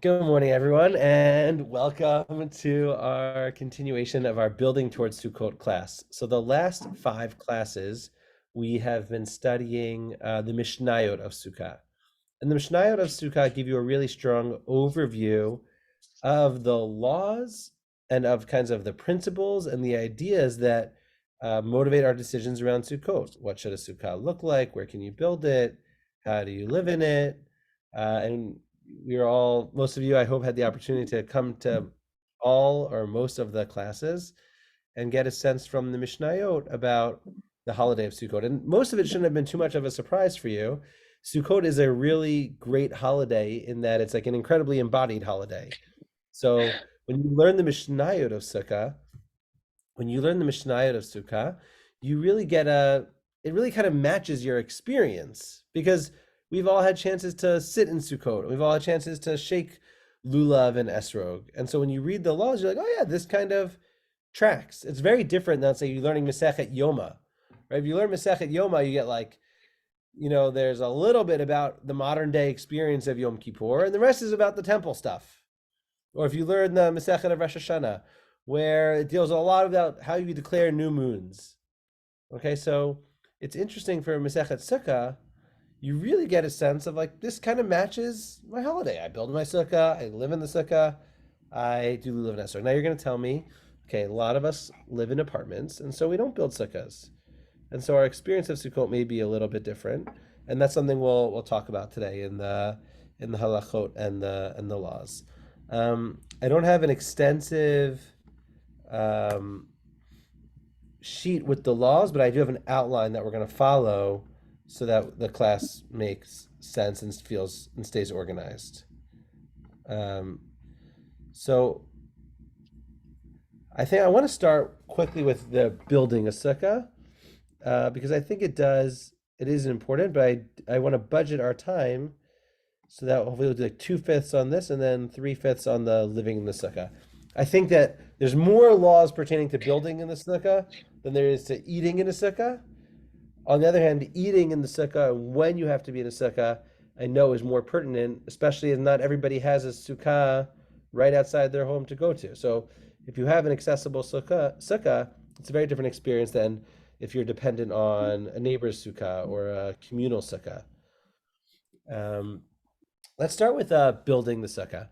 Good morning, everyone, and welcome to our continuation of our Building Towards Sukkot class. So the last five classes, we have been studying the Mishnayot of Sukkah. And the Mishnayot of Sukkah give you a really strong overview of the laws and of kinds of the principles and the ideas that motivate our decisions around Sukkot. What should a Sukkah look like? Where can you build it? How do you live in it? And most of you, I hope, had the opportunity to come to all or most of the classes and get a sense from the Mishnayot about the holiday of Sukkot. And most of it shouldn't have been too much of a surprise for you. Sukkot is a really great holiday in that it's like an incredibly embodied holiday. So when you learn the Mishnayot of Sukkah, you really it really kind of matches your experience because we've all had chances to sit in Sukkot. We've all had chances to shake lulav and esrog. And so when you read the laws, you're like, oh yeah, this kind of tracks. It's very different than, say, you're learning Masechet Yoma, right? If you learn Masechet Yoma, you get like, there's a little bit about the modern day experience of Yom Kippur, and the rest is about the temple stuff. Or if you learn the Masechet of Rosh Hashanah, where it deals a lot about how you declare new moons. Okay, so it's interesting for Masechet Sukkah, you really get a sense of like, this kind of matches my holiday. I build my sukkah, I live in the sukkah, I do live in Esrog. Now you're going to tell me, okay, a lot of us live in apartments, and so we don't build sukkahs. And so our experience of Sukkot may be a little bit different. And that's something we'll talk about today in the halachot and the laws. I don't have an extensive sheet with the laws, but I do have an outline that we're going to follow so that the class makes sense and stays organized. So I think I want to start quickly with the building a sukkah because I think it is important, but I want to budget our time so that hopefully we'll do like 2/5 on this and then 3/5 on the living in the sukkah. I think that there's more laws pertaining to building in the sukkah than there is to eating in a sukkah. On the other hand, eating in the sukkah when you have to be in a sukkah, I know is more pertinent, especially as not everybody has a sukkah right outside their home to go to. So if you have an accessible sukkah, it's a very different experience than if you're dependent on a neighbor's sukkah or a communal sukkah. Let's start with building the sukkah.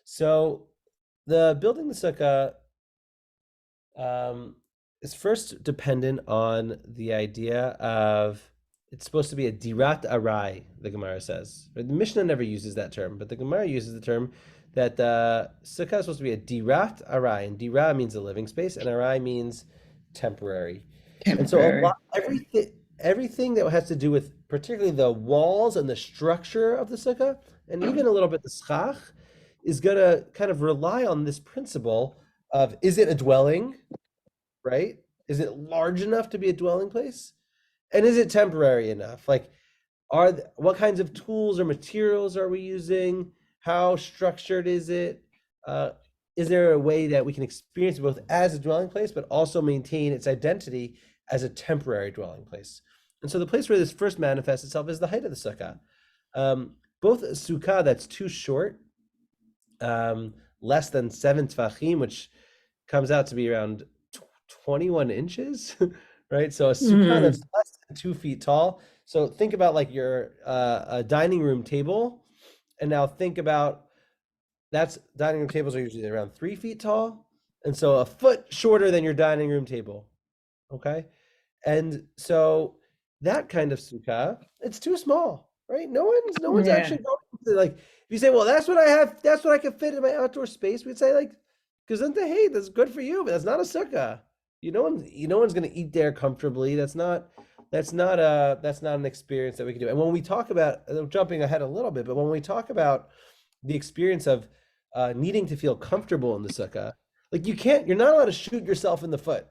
So the building the sukkah is first dependent on the idea of it's supposed to be a dirat arai, the Gemara says. The Mishnah never uses that term, but the Gemara uses the term that the sukkah is supposed to be a dirat arai, and dira means a living space, and arai means temporary. And so everything that has to do with particularly the walls and the structure of the sukkah, and even a little bit the schach, is going to kind of rely on this principle of, is it a dwelling, right? Is it large enough to be a dwelling place? And is it temporary enough? Like, what kinds of tools or materials are we using? How structured is it? Is there a way that we can experience it both as a dwelling place, but also maintain its identity as a temporary dwelling place? And so the place where this first manifests itself is the height of the sukkah. Both a sukkah that's too short, less than 7 tfachim, which comes out to be around 21 inches, right? So a sukkah that's less than 2 feet tall. So think about like your a dining room table, and now think about dining room tables are usually around 3 feet tall, and so a foot shorter than your dining room table. Okay, and so that kind of sukkah, it's too small, right? No one's actually going to like. If you say, well, that's what I have, that's what I can fit in my outdoor space, we'd say like, because then hey, that's good for you, but that's not a sukkah. No one's going to eat there comfortably. That's not an experience that we can do. And when we talk about, I'm jumping ahead a little bit, but when we talk about the experience of needing to feel comfortable in the sukkah, like you're not allowed to shoot yourself in the foot.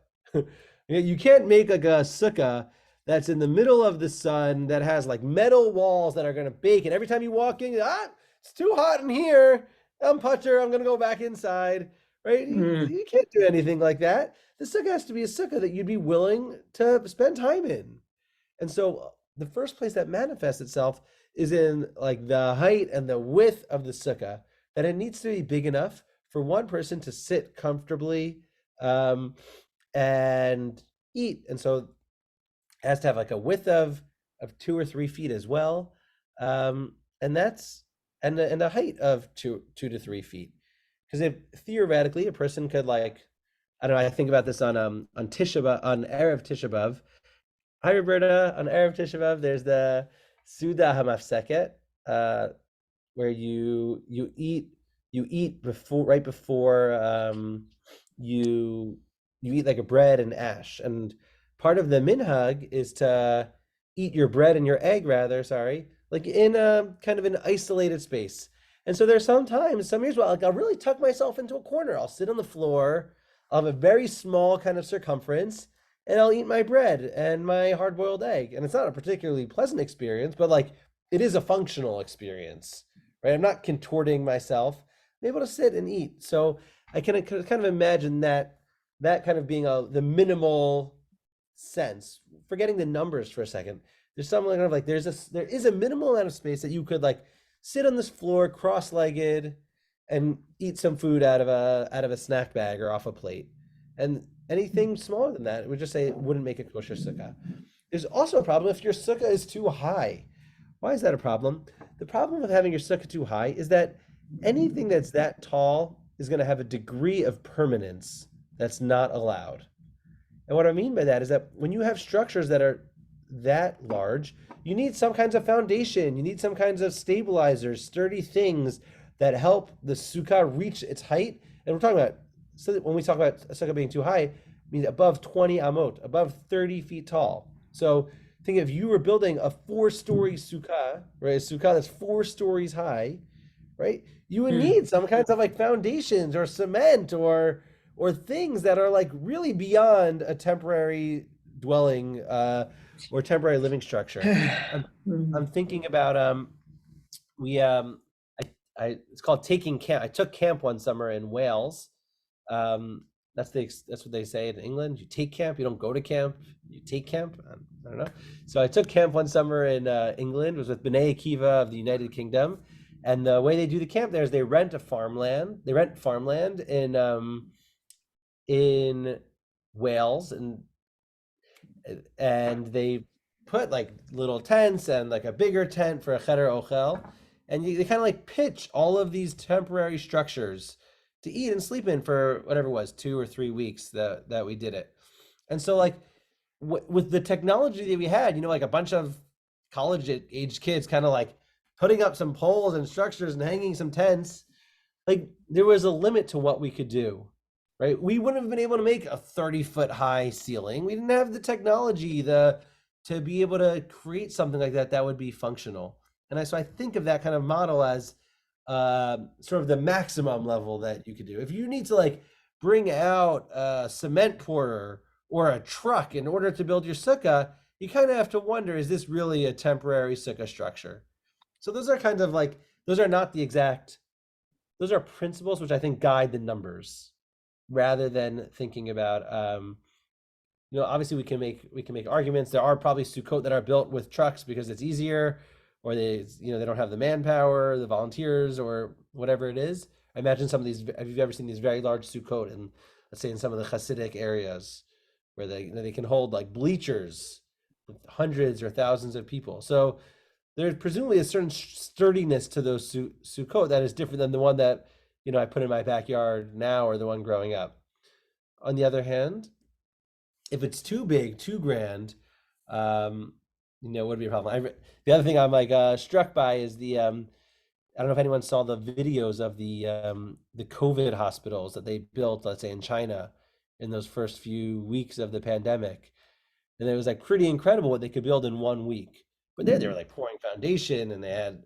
You can't make like a sukkah that's in the middle of the sun that has like metal walls that are going to bake, and every time you walk in, it's too hot in here. I'm putter. I'm going to go back inside. Right? You can't do anything like that. The sukkah has to be a sukkah that you'd be willing to spend time in. And so the first place that manifests itself is in like the height and the width of the sukkah. that it needs to be big enough for one person to sit comfortably um, and eat. And so it has to have like a width of 2 or 3 feet as well. And that's and a height of 2 to 3 feet. Because if theoretically a person could like, I don't know, I think about this on Tisha B'Av, on Erev Tisha B'Av. Hi Roberta, on Erev Tisha B'Av, there's the Suda Hamafseket, where you eat before right before you you eat like a bread and ash, and part of the minhag is to eat your bread and your egg, rather, sorry, like in a kind of an isolated space. And so there's sometimes some years where like I'll really tuck myself into a corner. I'll sit on the floor. I'll have a very small kind of circumference, and I'll eat my bread and my hard-boiled egg. And it's not a particularly pleasant experience, but like it is a functional experience, right? I'm not contorting myself. I'm able to sit and eat. So I can kind of imagine that kind of being the minimal sense. Forgetting the numbers for a second, there's something kind of like there is a minimal amount of space that you could like sit on this floor cross-legged and eat some food out of a snack bag or off a plate. And anything smaller than that, it would just say it wouldn't make a kosher sukkah. There's also a problem if your sukkah is too high. Why is that a problem? The problem with having your sukkah too high is that anything that's that tall is going to have a degree of permanence that's not allowed. And what I mean by that is that when you have structures that are that large, you need some kinds of foundation, you need some kinds of stabilizers, sturdy things that help the sukkah reach its height. And we're talking about, so when we talk about a sukkah being too high, it means above 20 amot, above 30 feet tall. So think if you were building a 4-story sukkah, right? A sukkah that's 4 stories high, right? You would need some kinds of like foundations or cement or things that are like really beyond a temporary dwelling or temporary living structure. I'm thinking about we I it's called taking camp. I took camp one summer in Wales. That's what they say in England. You take camp. You don't go to camp. You take camp. I don't know. So I took camp one summer in England. It was with B'nai Akiva of the United Kingdom, and the way they do the camp there is they rent farmland in Wales, and they put like little tents and like a bigger tent for a cheder ochel, and they kind of like pitch all of these temporary structures to eat and sleep in for whatever it was, 2 or 3 weeks that we did it. And so like with the technology that we had, like a bunch of college age kids kind of like putting up some poles and structures and hanging some tents, like there was a limit to what we could do, right? We wouldn't have been able to make a 30-foot high ceiling. We didn't have the technology to be able to create something like that would be functional. And so I think of that kind of model as sort of the maximum level that you could do. If you need to like bring out a cement pourer or a truck in order to build your sukkah, you kind of have to wonder, is this really a temporary sukkah structure? So those are kind of like, those are not the exact, those are principles which I think guide the numbers rather than thinking about, obviously we can make arguments. There are probably Sukkot that are built with trucks because it's easier, or they don't have the manpower, the volunteers, or whatever it is. I imagine some of these, have you ever seen these very large Sukkot in, let's say in some of the Hasidic areas where they can hold like bleachers with hundreds or thousands of people. So there's presumably a certain sturdiness to those Sukkot that is different than the one that, I put in my backyard now or the one growing up. On the other hand, if it's too big, too grand, would be a problem. The other thing I'm like struck by is the I don't know if anyone saw the videos of the COVID hospitals that they built, let's say in China, in those first few weeks of the pandemic, and it was like pretty incredible what they could build in 1 week. But they were like pouring foundation, and they had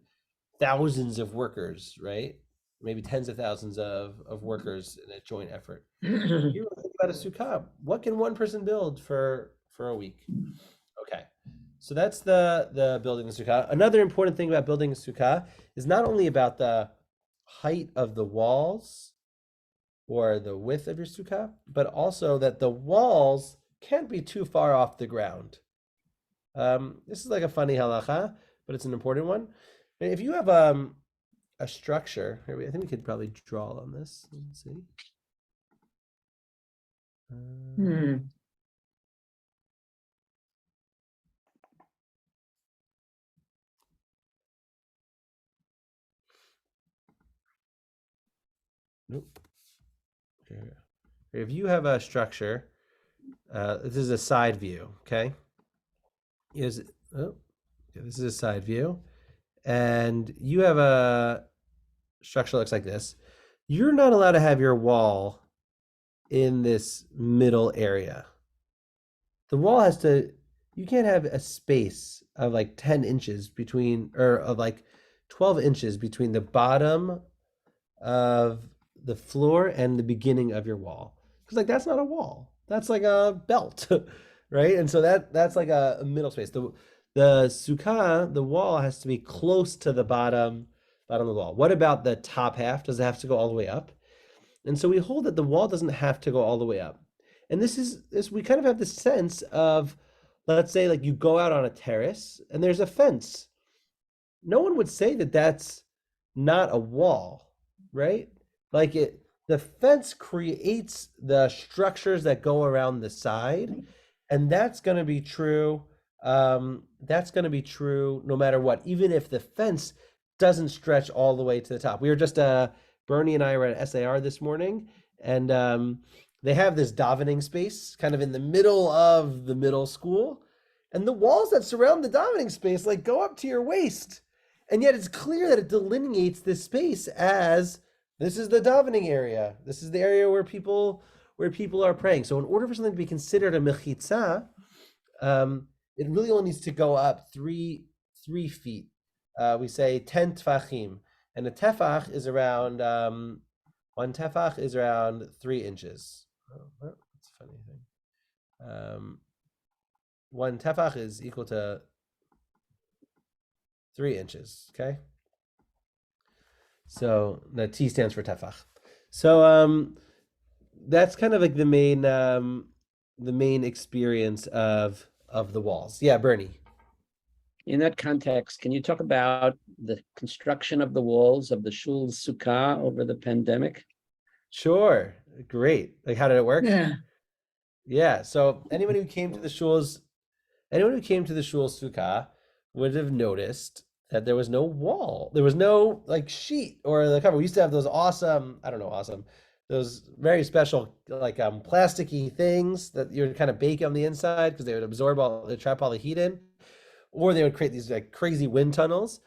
thousands of workers, right? Maybe tens of thousands of workers in a joint effort. You think about a sukkah. What can one person build for a week? Okay, so that's the building the sukkah. Another important thing about building a sukkah is not only about the height of the walls or the width of your sukkah, but also that the walls can't be too far off the ground. This is like a funny halacha, but it's an important one. If you have a structure. Here I think we could probably draw on this. Let's see. Nope. Here. If you have a structure, this is a side view, okay? Is oh, okay, this is a side view, and you have a structure that looks like this. You're not allowed to have your wall in this middle area. The wall has to, you can't have a space of like 10 inches between, or of like 12 inches between the bottom of the floor and the beginning of your wall. Because like that's not a wall. That's like a belt, right? And so that's like a middle space. The sukkah, the wall has to be close to the bottom of the wall. What about the top half? Does it have to go all the way up? And so we hold that the wall doesn't have to go all the way up. And this we kind of have this sense of, let's say like you go out on a terrace and there's a fence. No one would say that that's not a wall, right? Like the fence creates the structures that go around the side, and that's going to be true. That's going to be true no matter what, even if the fence doesn't stretch all the way to the top. We were just Bernie and I were at SAR this morning, and they have this davening space kind of in the middle of the middle school, and the walls that surround the davening space like go up to your waist, and yet it's clear that it delineates this space as this is the davening area. This is the area where people are praying. So in order for something to be considered a mechitza, it really only needs to go up three feet. We say 10 tefachim, and a tefach is around 1 tefach is around 3 inches. Oh, that's a funny thing. 1 tefach is equal to 3 inches. Okay. So the T stands for tefach. So that's kind of like the main experience of the walls. Yeah, Bernie. In that context, can you talk about the construction of the walls of the shul's sukkah over the pandemic? Sure. Great. Like, how did it work? Yeah. So anyone who came to the shul's sukkah would have noticed that there was no wall. There was no like sheet or the cover. We used to have those awesome, those very special like plasticky things that you would kind of bake on the inside because they would trap all the heat in, or they would create these like crazy wind tunnels.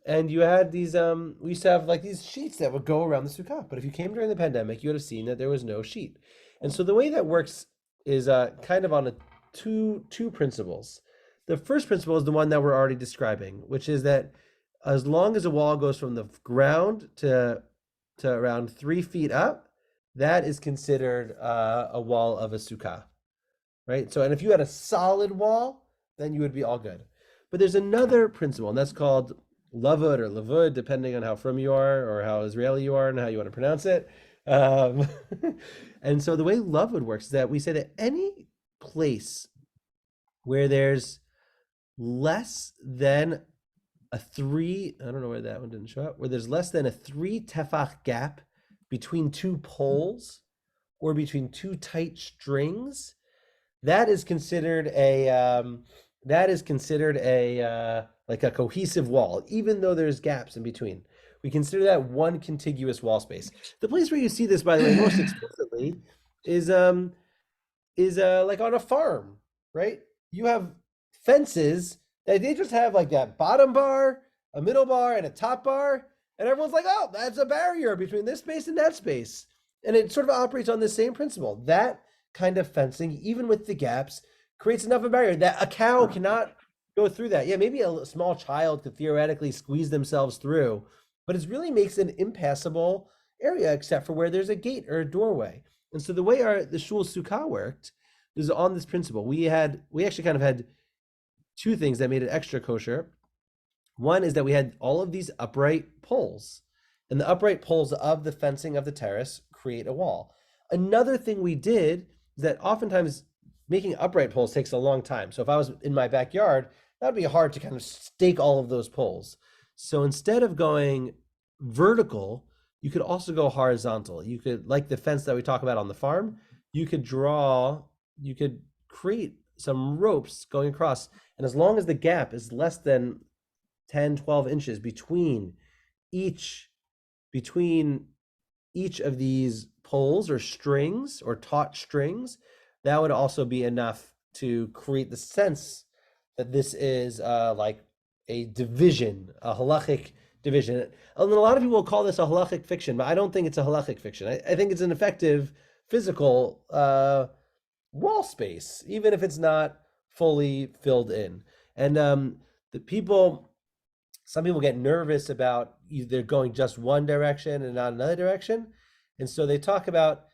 And you had these we used to have like these sheets that would go around the sukkah. But if you came during the pandemic, you would have seen that there was no sheet. And so the way that works is kind of on two principles. The first principle is the one that we're already describing, which is that as long as a wall goes from the ground to around 3 feet up, that is considered a wall of a sukkah, right? So, and if you had a solid wall, then you would be all good. But there's another principle, and that's called lavud or lavud, depending on how from you are or how Israeli you are and how you want to pronounce it. And so the way lavud works is that we say that any place where there's less than a 3, I don't know where that one didn't show up, where there's less than a 3 tefach gap between 2 poles or between 2 tight strings, that is considered a like a cohesive wall, even though there's gaps in between. We consider that one contiguous wall space. The place where you see this, by the way, most explicitly is like on a farm, right? You have fences that they just have like that bottom bar, a middle bar, and a top bar, and everyone's like, oh, that's a barrier between this space and that space. And it sort of operates on the same principle. That kind of fencing, even with the gaps, creates enough of a barrier that a cow cannot go through that. Yeah, maybe a small child could theoretically squeeze themselves through, but it really makes an impassable area except for where there's a gate or a doorway. And so the way the shul sukkah worked is on this principle. We actually kind of had 2 things that made it extra kosher. One is that we had all of these upright poles, and the upright poles of the fencing of the terrace create a wall. Another thing we did is that oftentimes making upright poles takes a long time. So if I was in my backyard, that would be hard to kind of stake all of those poles. So instead of going vertical, you could also go horizontal. You could, like the fence that we talk about on the farm, you could you could create some ropes going across. And as long as the gap is less than 10, 12 inches each between each of these poles or strings or taut strings, that would also be enough to create the sense that this is like a division, a halachic division. And a lot of people call this a halachic fiction, but I don't think it's a halachic fiction. I think it's an effective physical wall space, even if it's not fully filled in. And the people, some people get nervous about either going just one direction and not another direction. And so they talk about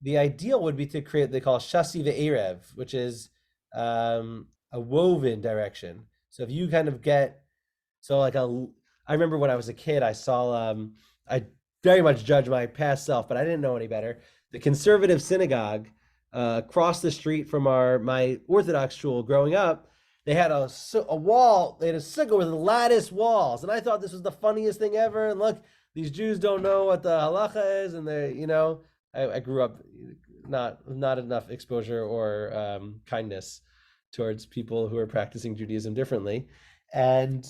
the ideal would be to create, they call shasi ve'erev, which is a woven direction. So if you kind of get, so like I remember when I was a kid, I saw, I very much judge my past self, but I didn't know any better. The conservative synagogue across the street from my Orthodox shul growing up, they had a wall, they had a sukkah with lattice walls. And I thought this was the funniest thing ever. And look, these Jews don't know what the halacha is. And they, I grew up not enough exposure or kindness towards people who are practicing Judaism differently. And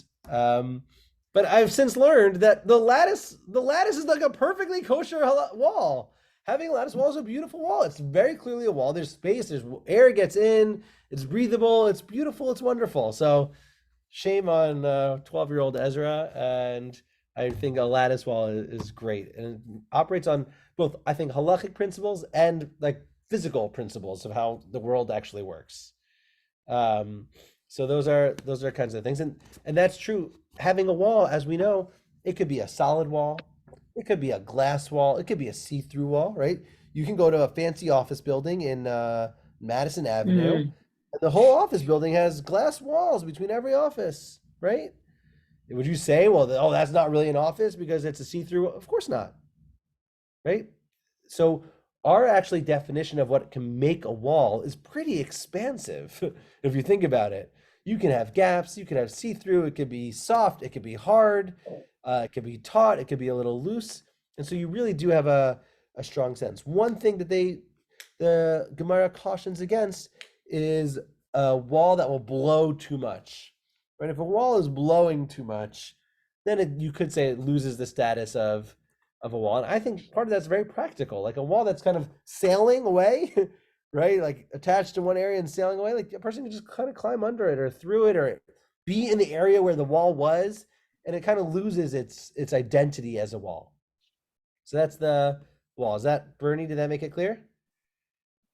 but I've since learned that the lattice is like a perfectly kosher wall. Having a lattice wall is a beautiful wall. It's very clearly a wall. There's space, there's air gets in, it's breathable, it's beautiful, it's wonderful. So shame on 12-year-old Ezra. And I think a lattice wall is great. And it operates on both, I think, halachic principles and like physical principles of how the world actually works. So those are kinds of things. And that's true. Having a wall, as we know, it could be a solid wall. It could be a glass wall. It could be a see-through wall, right? You can go to a fancy office building in Madison Avenue, and the whole office building has glass walls between every office, right? Would you say, well, oh, that's not really an office because it's a see-through? Of course not, right? So our actually definition of what can make a wall is pretty expansive if you think about it. You can have gaps, you can have see-through, it could be soft, it could be hard, it could be taut, it could be a little loose. And so you really do have a strong sense. One thing that the Gemara cautions against is a wall that will blow too much. Right? If a wall is blowing too much, then you could say it loses the status of a wall. And I think part of that's very practical. Like a wall that's kind of sailing away, right? Like attached to one area and sailing away, like a person can just kind of climb under it or through it or be in the area where the wall was, and it kind of loses its identity as a wall. So that's the wall. Is that, Bernie, did that make it clear?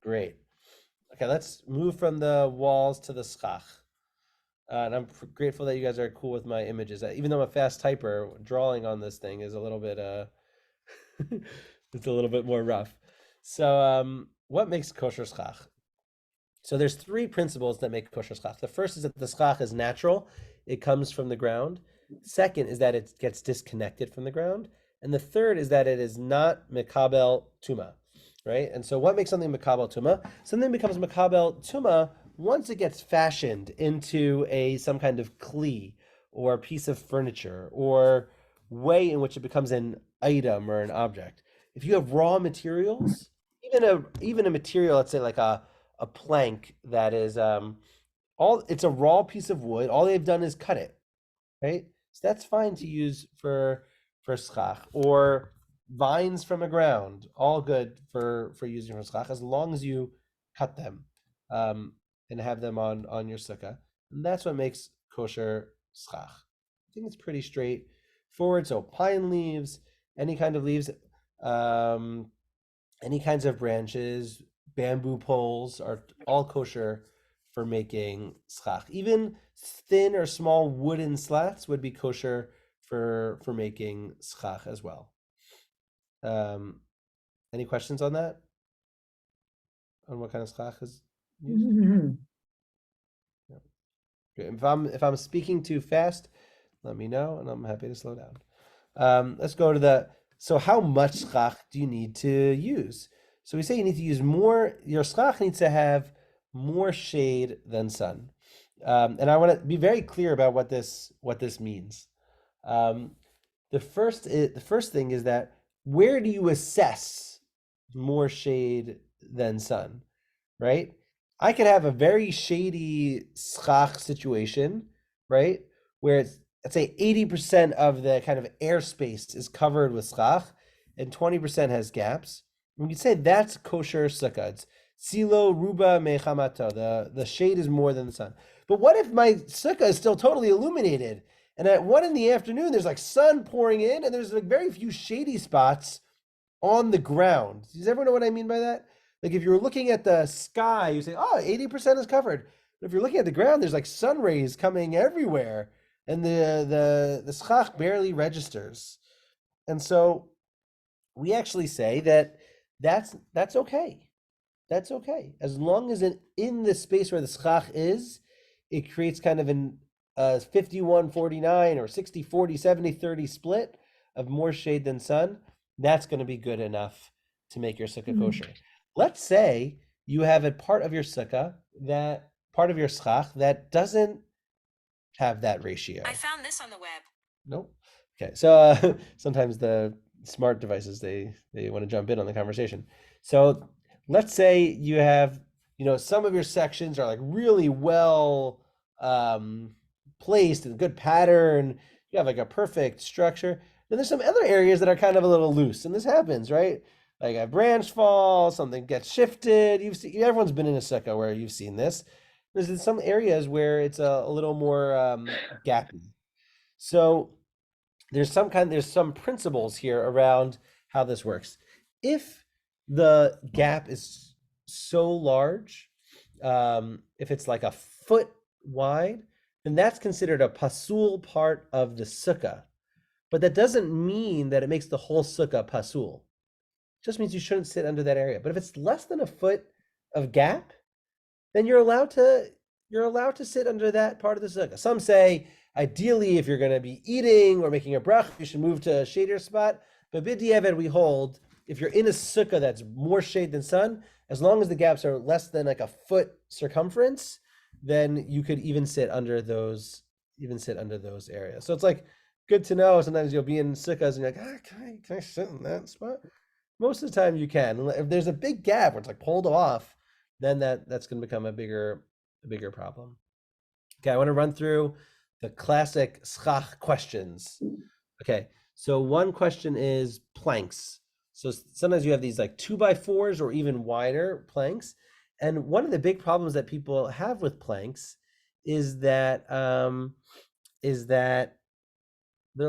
Great. Okay, let's move from the walls to the schach. And I'm grateful that you guys are cool with my images. Even though I'm a fast typer, drawing on this thing is a little bit it's a little bit more rough. So what makes kosher schach? So there's three principles that make kosher schach. The first is that the schach is natural. It comes from the ground. Second is that it gets disconnected from the ground. And the third is that it is not mekabel tuma, right? And so what makes something mekabel tuma? Something becomes mekabel tuma once it gets fashioned into some kind of kli or a piece of furniture or way in which it becomes an item or an object. If you have raw materials, even a material, let's say like a plank that is it's a raw piece of wood, all they've done is cut it, right? So that's fine to use for schach, or vines from a ground, all good for using for schach as long as you cut them and have them on your sukkah. And that's what makes kosher schach. I think it's pretty straightforward. So pine leaves, any kind of leaves, any kinds of branches, bamboo poles are all kosher for making schach. Even thin or small wooden slats would be kosher for making schach as well. Any questions on that? On what kind of schach is used? Yeah. If I'm speaking too fast, let me know, and I'm happy to slow down. Let's go to so how much schach do you need to use? So we say you need to use more. Your schach needs to have more shade than sun. And I want to be very clear about what this means. The the first thing is that where do you assess more shade than sun, right? I could have a very shady schach situation, right? Where it's, let's say 80% of the kind of airspace is covered with schach and 20% has gaps. We could say that's kosher sukkah. It's silo ruba mechamato. The shade is more than the sun. But what if my sukkah is still totally illuminated? And at 1 in the afternoon, there's like sun pouring in, and there's like very few shady spots on the ground. Does everyone know what I mean by that? Like if you're looking at the sky, you say, oh, 80% is covered. But if you're looking at the ground, there's like sun rays coming everywhere, and the schach barely registers. And so we actually say that that's okay. That's okay. As long as in the space where the schach is, it creates kind of an 51-49 or 60-40, 70-30 split of more shade than sun. That's going to be good enough to make your sukkah kosher. Let's say you have a part of your sukkah, that part of your schach that doesn't have that ratio. I found this on the web. Nope. Okay, so sometimes the smart devices they want to jump in on the conversation. So let's say you have, some of your sections are like really well placed and good pattern. You have like a perfect structure. Then there's some other areas that are kind of a little loose, and this happens, right? Like a branch falls, something gets shifted. Everyone's been in a sukkah where you've seen this. There's some areas where it's a little more gappy. So there's some principles here around how this works. If the gap is so large, if it's like a foot wide, then that's considered a pasul part of the sukkah. But that doesn't mean that it makes the whole sukkah pasul. It just means you shouldn't sit under that area. But if it's less than a foot of gap, then you're allowed to sit under that part of the sukkah. Some say ideally, if you're going to be eating or making a brach, you should move to a shadier spot. But b'diavad, we hold, if you're in a sukkah that's more shade than sun, as long as the gaps are less than like a foot circumference, then you could even sit under those areas. So it's like good to know. Sometimes you'll be in sukkahs and you're like, can I sit in that spot? Most of the time you can. If there's a big gap where it's like pulled off, then that's going to become a bigger problem. Okay, I want to run through the classic schach questions. Okay, so one question is planks. So sometimes you have these like 2x4s or even wider planks. And one of the big problems that people have with planks is that they're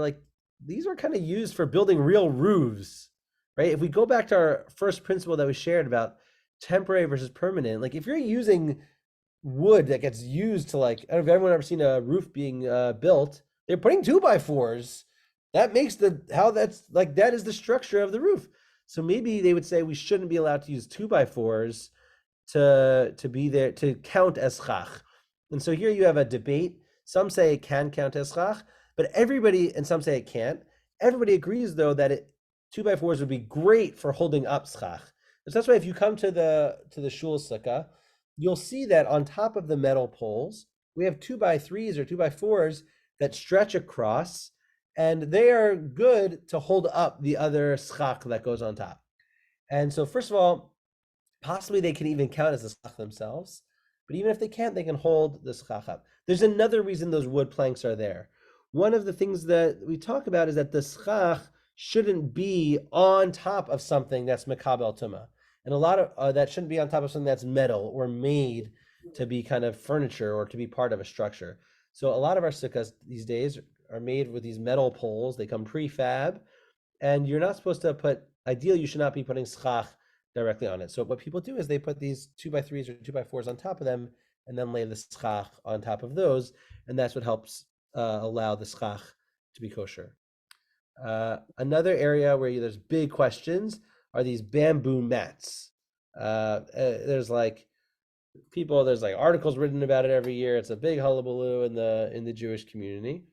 like, these are kind of used for building real roofs, right? If we go back to our first principle that we shared about temporary versus permanent, like if you're using wood that gets used to, like, I don't know if everyone ever seen a roof being built, they're putting 2x4s. That makes that is the structure of the roof. So maybe they would say we shouldn't be allowed to use 2x4s to be there to count as schach. And so here you have a debate. Some say it can count as schach, but and some say it can't. Everybody agrees though that 2x4s would be great for holding up schach. So that's why if you come to the shul sukkah, you'll see that on top of the metal poles, we have 2x3s or 2x4s that stretch across, and they are good to hold up the other schach that goes on top. And so first of all, possibly they can even count as a schach themselves, but even if they can't, they can hold the schach up. There's another reason those wood planks are there. One of the things that we talk about is that the schach shouldn't be on top of something that's mekabel tumah. And a lot of that shouldn't be on top of something that's metal or made to be kind of furniture or to be part of a structure. So a lot of our sukkahs these days are made with these metal poles. They come prefab, and you're not supposed to ideally you should not be putting schach directly on it. So what people do is they put these 2x3s or 2x4s on top of them and then lay the schach on top of those. And that's what helps allow the schach to be kosher. Another area where there's big questions are these bamboo mats. There's like articles written about it every year. It's a big hullabaloo in the Jewish community.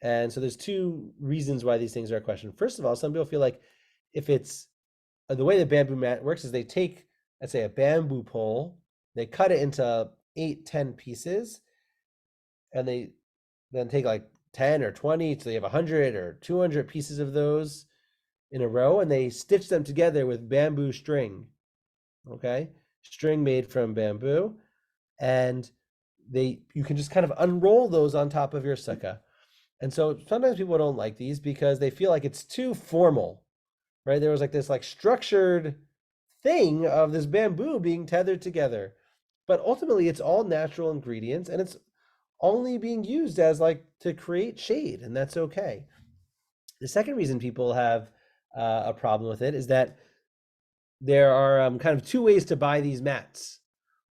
And so there's two reasons why these things are a question. First of all, some people feel like if it's the way the bamboo mat works is they take, let's say, a bamboo pole, they cut it into 8-10 pieces, and they then take like 10 or 20, so they have 100 or 200 pieces of those in a row, and they stitch them together with bamboo string. Okay, string made from bamboo, and you can just kind of unroll those on top of your sukkah. And so sometimes people don't like these because they feel like it's too formal, right? There was like this like structured thing of this bamboo being tethered together. But ultimately it's all natural ingredients and it's only being used as like to create shade, and that's okay. The second reason people have a problem with it is that there are kind of two ways to buy these mats.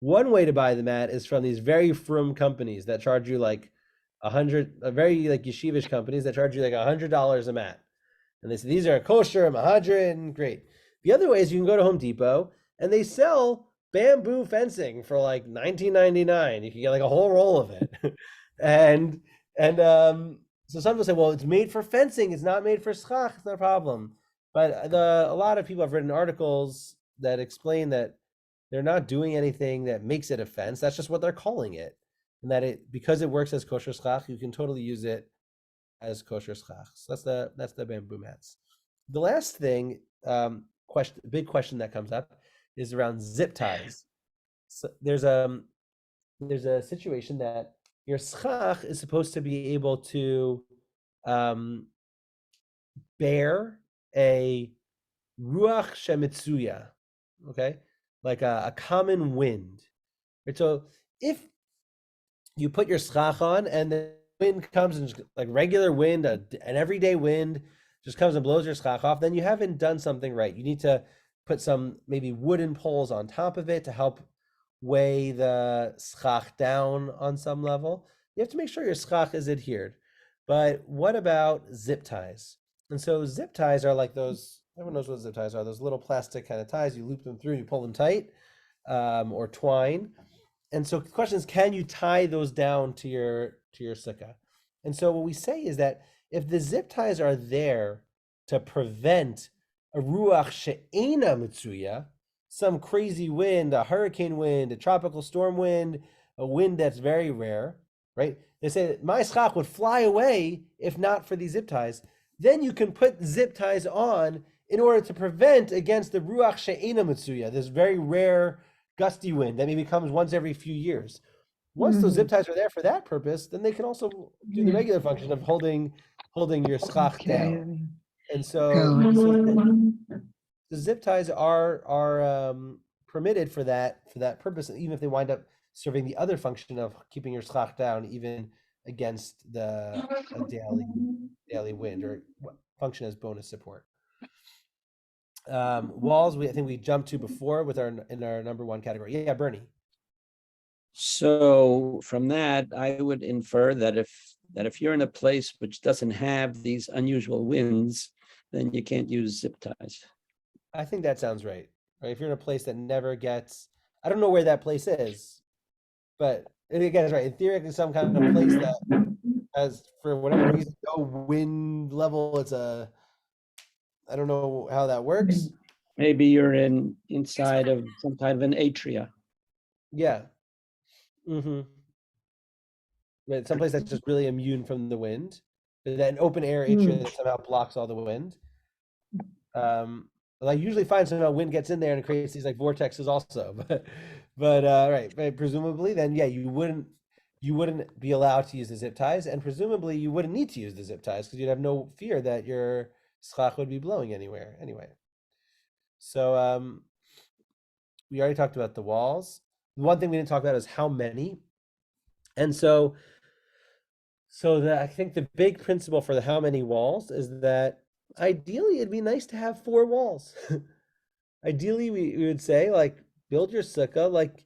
One way to buy the mat is from these very frum companies that charge you like very like yeshivish companies that charge you like $100 a mat. And they say, these are kosher, mahadrin, and great. The other way is you can go to Home Depot and they sell bamboo fencing for like $19.99. You can get like a whole roll of it. and so some people say, well, it's made for fencing. It's not made for schach. It's not a problem. But a lot of people have written articles that explain that they're not doing anything that makes it a fence. That's just what they're calling it. And that because it works as kosher schach, you can totally use it as kosher schach. So that's the bamboo mats. The last thing, big question that comes up is around zip ties. So there's a situation that your schach is supposed to be able to bear a ruach shemitzuya, okay, like a common wind. Right? So if you put your schach on and the wind comes and just, like regular wind, an everyday wind just comes and blows your schach off, then you haven't done something right. You need to put some maybe wooden poles on top of it to help weigh the schach down on some level. You have to make sure your schach is adhered. But what about zip ties? And so zip ties are like those, everyone knows what zip ties are, those little plastic kind of ties. You loop them through, you pull them tight, or twine. And so the question is, can you tie those down to your sukkah? And so what we say is that if the zip ties are there to prevent a ruach she'ena mitzuya, some crazy wind, a hurricane wind, a tropical storm wind, a wind that's very rare, right? They say that my schach would fly away if not for these zip ties. Then you can put zip ties on in order to prevent against the ruach she'ena mitzuya, this very rare gusty wind that maybe comes once every few years. Once those zip ties are there for that purpose, then they can also do the regular function of holding your schach down. And so the zip ties are permitted for that purpose, even if they wind up serving the other function of keeping your schach down, even against a daily wind, or function as bonus support. Walls, I think we jumped to before in our number one category. Yeah, Bernie. So from that, I would infer that if you're in a place which doesn't have these unusual winds, then you can't use zip ties. I think that sounds right. Right? If you're in a place that never gets, I don't know where that place is, but again, it's right. In theory, some kind of place that has, for whatever reason, no wind level. I don't know how that works. Maybe you're inside of some kind of an atria. Yeah. Mm-hmm. Right. Someplace that's just really immune from the wind. That open air atria that somehow blocks all the wind. I usually find somehow wind gets in there and it creates these like vortexes also. But right. Presumably, then yeah, you wouldn't be allowed to use the zip ties, and presumably you wouldn't need to use the zip ties because you'd have no fear that your schach would be blowing anywhere anyway. So we already talked about the walls. One thing we didn't talk about is how many. And so I think the big principle for the how many walls is that ideally it'd be nice to have 4 walls. Ideally, we would say, like, build your sukkah like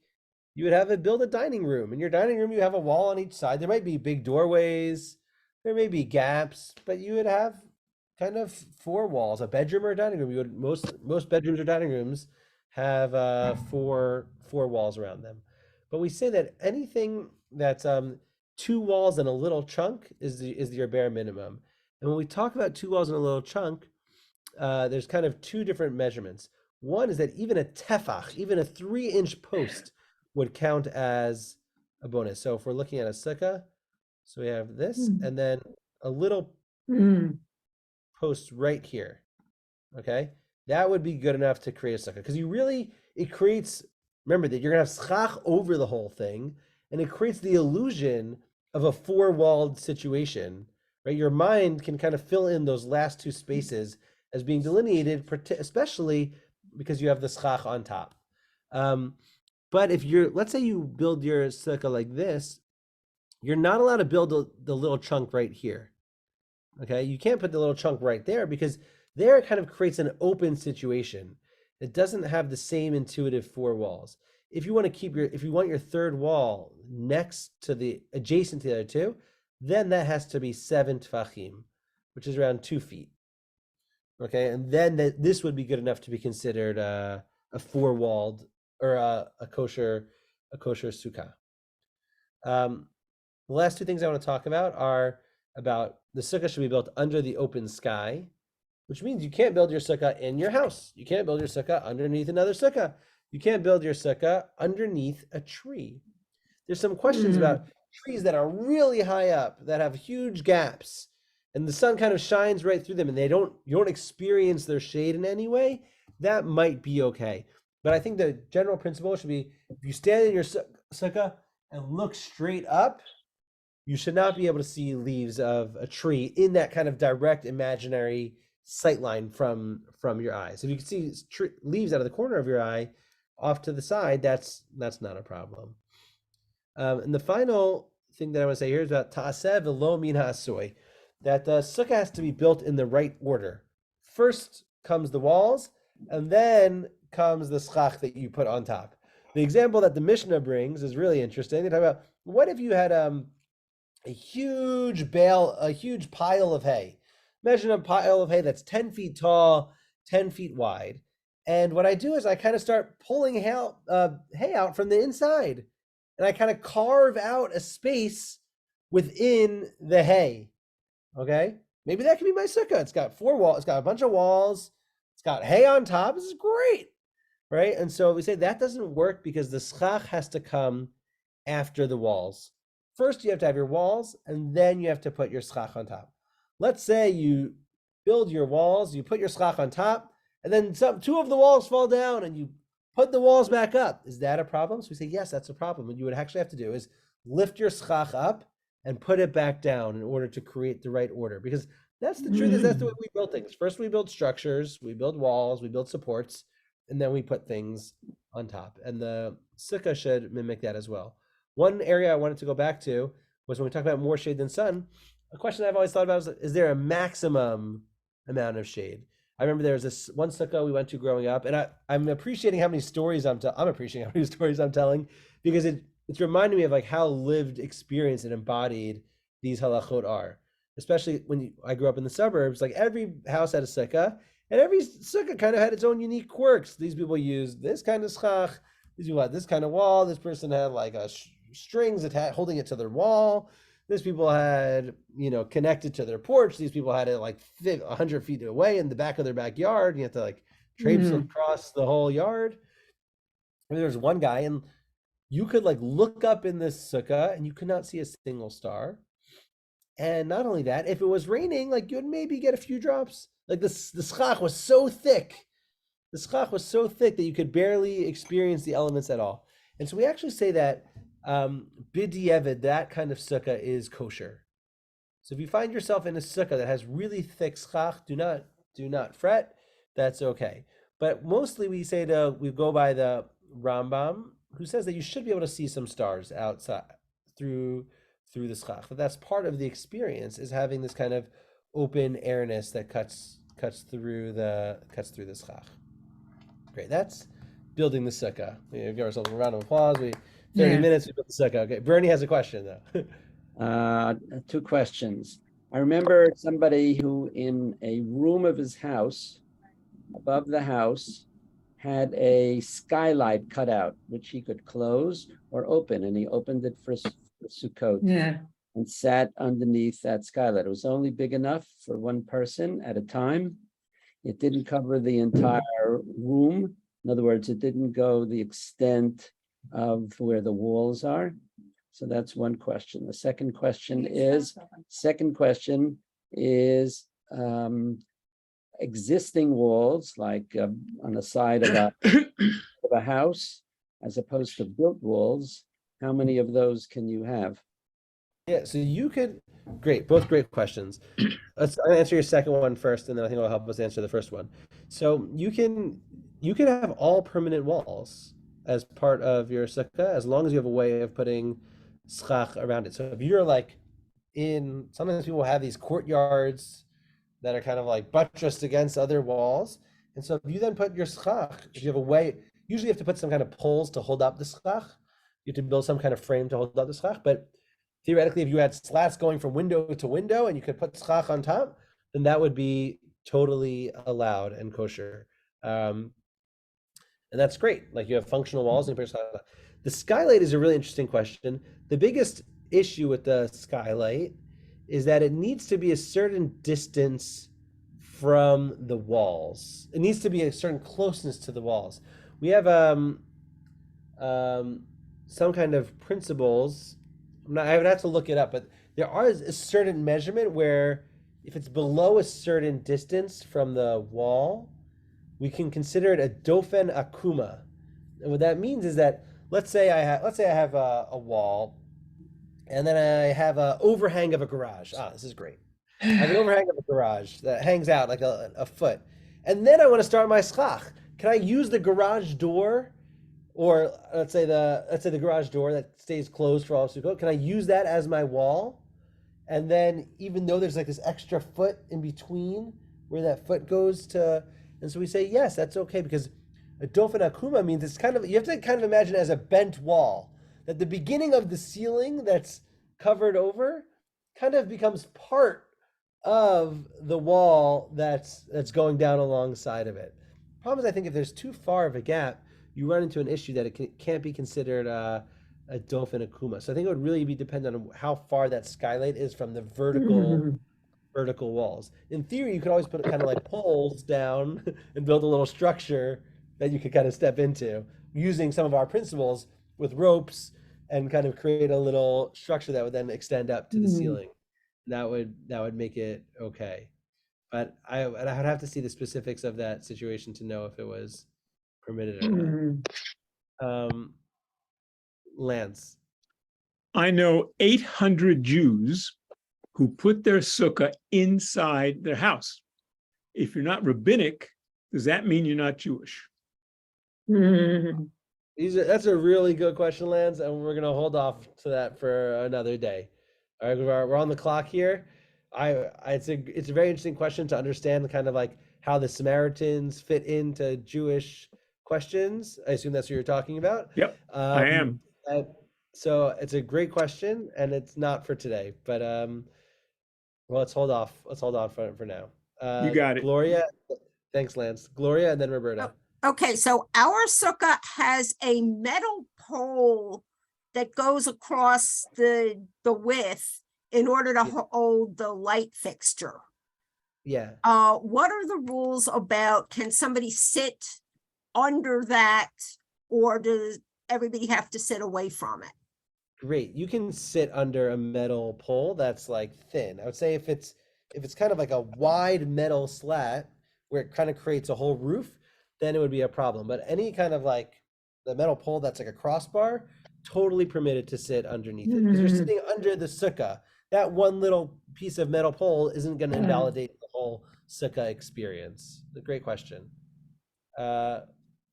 you would build a dining room. In your dining room, you have a wall on each side. There might be big doorways, there may be gaps, but you would have kind of 4 walls. A bedroom or a dining room, you would most bedrooms or dining rooms have 4 walls around them. But we say that anything that's 2 walls and a little chunk is your bare minimum. And when we talk about 2 walls and a little chunk, there's kind of 2 different measurements. One is that even a tefach, even a 3-inch post, would count as a bonus. So if we're looking at a sukkah, so we have this, and then a little Mm. post right here. Okay, that would be good enough to create a sukkah because it creates. Remember that you're gonna have schach over the whole thing, and it creates the illusion of a four-walled situation, right? Your mind can kind of fill in those last two spaces as being delineated, especially because you have the schach on top. But if let's say you build your sukkah like this, you're not allowed to build the little chunk right here. Okay, you can't put the little chunk right there because there it kind of creates an open situation. It doesn't have the same intuitive four walls. If you want your third wall adjacent to the other two, then that has to be 7 tfachim, which is around 2 feet. Okay, and then this would be good enough to be considered a four-walled or a kosher sukkah. The last two things I want to talk about are about the sukkah should be built under the open sky, which means you can't build your sukkah in your house. You can't build your sukkah underneath another sukkah. You can't build your sukkah underneath a tree. There's some questions about trees that are really high up, that have huge gaps, and the sun kind of shines right through them, and you don't experience their shade in any way. That might be okay. But I think the general principle should be, if you stand in your sukkah and look straight up, you should not be able to see leaves of a tree in that kind of direct imaginary sight line from your eyes. If you can see leaves out of the corner of your eye off to the side, that's not a problem. And the final thing that I want to say here is about ta'aseh v'lo min ha'asoi, that the sukkah has to be built in the right order. First comes the walls, and then comes the schach that you put on top. The example that the Mishnah brings is really interesting. They talk about, what if you had a huge pile of hay. Imagine a pile of hay that's 10 feet tall, 10 feet wide. And what I do is I kind of start pulling hay out from the inside. And I kind of carve out a space within the hay. Okay? Maybe that can be my sukkah. It's got 4 walls. It's got a bunch of walls. It's got hay on top. This is great. Right? And so we say that doesn't work because the schach has to come after the walls. First, you have to have your walls, and then you have to put your schach on top. Let's say you build your walls, you put your schach on top, and then 2 of the walls fall down, and you put the walls back up. Is that a problem? So we say, yes, that's a problem. What you would actually have to do is lift your schach up and put it back down in order to create the right order. Because that's the truth, is that's the way we build things. First, we build structures, we build walls, we build supports, and then we put things on top. And the sukkah should mimic that as well. One area I wanted to go back to was when we talk about more shade than sun. A question I've always thought about is there a maximum amount of shade? I remember there was this one sukkah we went to growing up, and I'm appreciating how many stories I'm telling, because it's reminding me of like how lived experience and embodied these halachot are. Especially when I grew up in the suburbs, like every house had a sukkah, and every sukkah kind of had its own unique quirks. These people used this kind of schach. These people had this kind of wall. This person had like a strings holding it to their wall. These people had, connected to their porch. These people had it like 100 feet away in the back of their backyard. You have to like traipse across the whole yard. And there's one guy, and you could like look up in this sukkah, and you could not see a single star. And not only that, if it was raining, like you would maybe get a few drops. Like the schach was so thick. The schach was so thick that you could barely experience the elements at all. And so we actually say that b'diavad, that kind of sukkah is kosher. So if you find yourself in a sukkah that has really thick schach, do not fret. That's okay. But mostly we go by the Rambam, who says that you should be able to see some stars outside through the schach. But that's part of the experience, is having this kind of open airness that cuts through the schach. Great. That's building the sukkah. We give ourselves a round of applause. 30 minutes, we built the sukkah. Okay. Bernie has a question though. 2 questions. I remember somebody who in a room of his house, above the house, had a skylight cut out, which he could close or open. And he opened it for Sukkot. And sat underneath that skylight. It was only big enough for one person at a time. It didn't cover the entire room. In other words, it didn't go the extent of where the walls are. So that's one question. The second question is existing walls, like on the side of a house, as opposed to built walls. How many of those can you have? Yeah, so you could, great, both great questions. I'm gonna answer your second one first, and then I think it'll help us answer the first one. So you can have all permanent walls as part of your sukkah, as long as you have a way of putting schach around it. So if you're like sometimes people have these courtyards that are kind of like buttressed against other walls, and so if you then put your schach, if you have a way, usually you have to put some kind of poles to hold up the schach. You have to build some kind of frame to hold up the schach, but theoretically, if you had slats going from window to window and you could put schach on top, then that would be totally allowed and kosher. Um, and that's great. Like you have functional walls and you put schach on top. The skylight is a really interesting question. The biggest issue with the skylight is that it needs to be a certain distance from the walls. It needs to be a certain closeness to the walls. We have some kind of principles. I would have to look it up, but there are a certain measurement where if it's below a certain distance from the wall, we can consider it a dofen akuma. And what that means is that let's say I have a wall, and then I have an overhang of a garage. Ah, this is great. I have an overhang of a garage that hangs out like a foot, and then I want to start my schach. Can I use the garage door, or let's say the garage door that stays closed for all of Sukkot? Can I use that as my wall? And then even though there's like this extra foot in between where that foot goes to, and so we say yes, that's okay, because a dofen akuma means it's kind of, you have to kind of imagine it as a bent wall, that the beginning of the ceiling that's covered over kind of becomes part of the wall that's going down alongside of it. Problem is, I think if there's too far of a gap, you run into an issue that it can't be considered a dofen akuma. So I think it would really be dependent on how far that skylight is from the vertical walls. In theory, you could always put kind of like poles down and build a little structure that you could kind of step into using some of our principles with ropes and kind of create a little structure that would then extend up to the ceiling. That would make it okay. But I would have to see the specifics of that situation to know if it was permitted or not. Lance. I know 800 Jews who put their sukkah inside their house. If you're not rabbinic, does that mean you're not Jewish? That's a really good question, Lance, and we're gonna hold off to that for another day. All right, we're on the clock here. It's a very interesting question to understand kind of like how the Samaritans fit into Jewish questions. I assume that's what you're talking about. Yep, I am. So it's a great question, and it's not for today. But well, let's hold off. Let's hold on for now. You got it. Gloria, thanks, Lance. Gloria, and then Roberta. Okay, so our sukkah has a metal pole that goes across the width in order to hold the light fixture. Yeah. What are the rules about, can somebody sit under that, or does everybody have to sit away from it? Great. You can sit under a metal pole that's like thin. I would say if it's kind of like a wide metal slat where it kind of creates a whole roof, then it would be a problem. But any kind of like the metal pole that's like a crossbar, totally permitted to sit underneath it, because you're sitting under the sukkah. That one little piece of metal pole isn't going to invalidate the whole sukkah experience. A great question.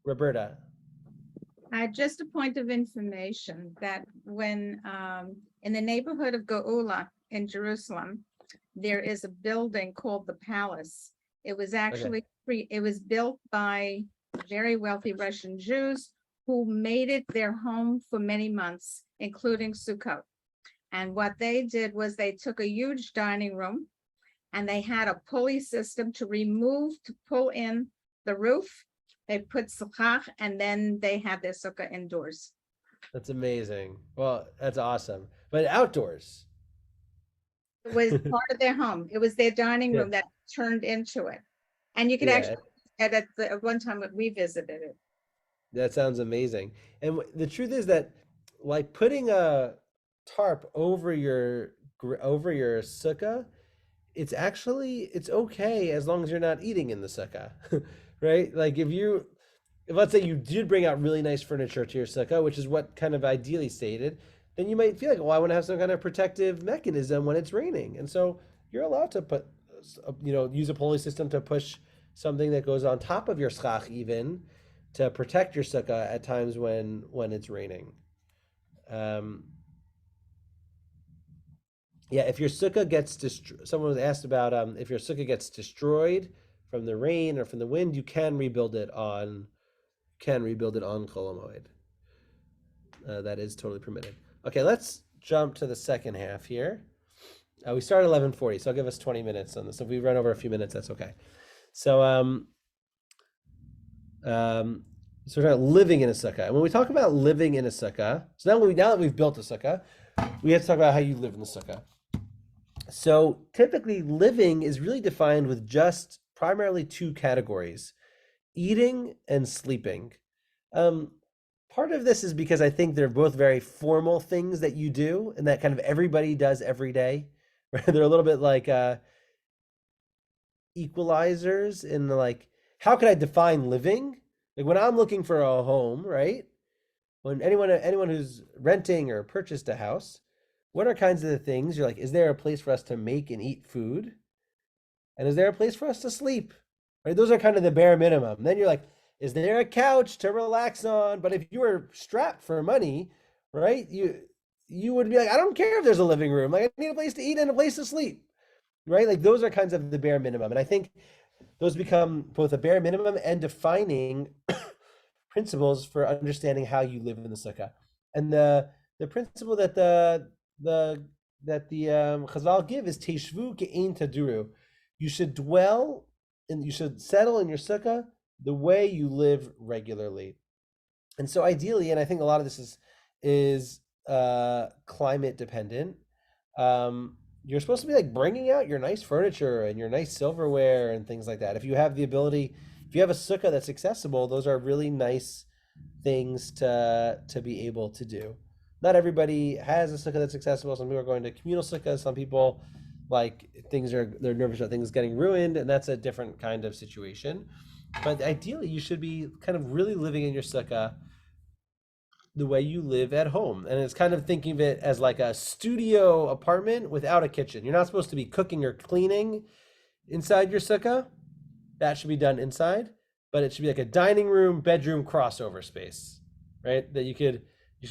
Roberta. Just a point of information that when in the neighborhood of Geula in Jerusalem, there is a building called the Palace. It was actually it was built by very wealthy Russian Jews who made it their home for many months, including Sukkot. And what they did was they took a huge dining room and they had a pulley system to pull in the roof. They put sukkah, and then they had their sukkah indoors. That's amazing. Well, that's awesome. But outdoors. It was part of their home. It was their dining room that turned into it. And you could actually, at one time we visited it. That sounds amazing. And the truth is that like putting a tarp over your sukkah, it's okay as long as you're not eating in the sukkah, right? Like if let's say you did bring out really nice furniture to your sukkah, which is what kind of ideally stated, then you might feel like, well, I want to have some kind of protective mechanism when it's raining, and so you're allowed to put, use a pulley system to push something that goes on top of your schach even to protect your sukkah at times when it's raining. Yeah, if your sukkah gets destroyed, someone was asked about if your sukkah gets destroyed from the rain or from the wind, you can rebuild it on Chol Hamoed. That is totally permitted. Okay, let's jump to the second half here. We started 11:40, so I'll give us 20 minutes on this. If we run over a few minutes, that's okay. So so we're talking about living in a sukkah. And when we talk about living in a sukkah, so now that we've built a sukkah, we have to talk about how you live in the sukkah. So typically living is really defined with just primarily two categories: eating and sleeping. Part of this is because I think they're both very formal things that you do and that kind of everybody does every day. They're a little bit like equalizers in like, how can I define living? Like when I'm looking for a home, right? When anyone who's renting or purchased a house, what are kinds of the things you're like, is there a place for us to make and eat food? And is there a place for us to sleep? Right? Those are kind of the bare minimum. Then you're like, is there a couch to relax on? But if you were strapped for money, right, you would be like, I don't care if there's a living room. Like, I need a place to eat and a place to sleep, right? Like those are kinds of the bare minimum. And I think those become both a bare minimum and defining principles for understanding how you live in the sukkah. And the principle that the Chazal give is Teshvu ke'ein taduru. You should dwell and you should settle in your sukkah the way you live regularly. And so ideally, and I think a lot of this is climate dependent, you're supposed to be like bringing out your nice furniture and your nice silverware and things like that. If you have the ability, if you have a sukkah that's accessible, those are really nice things to be able to do. Not everybody has a sukkah that's accessible. Some people are going to communal sukkahs. Some people they're nervous about things getting ruined, and that's a different kind of situation. But ideally, you should be kind of really living in your sukkah the way you live at home. And it's kind of thinking of it as like a studio apartment without a kitchen. You're not supposed to be cooking or cleaning inside your sukkah. That should be done inside, but it should be like a dining room, bedroom crossover space, right? That you should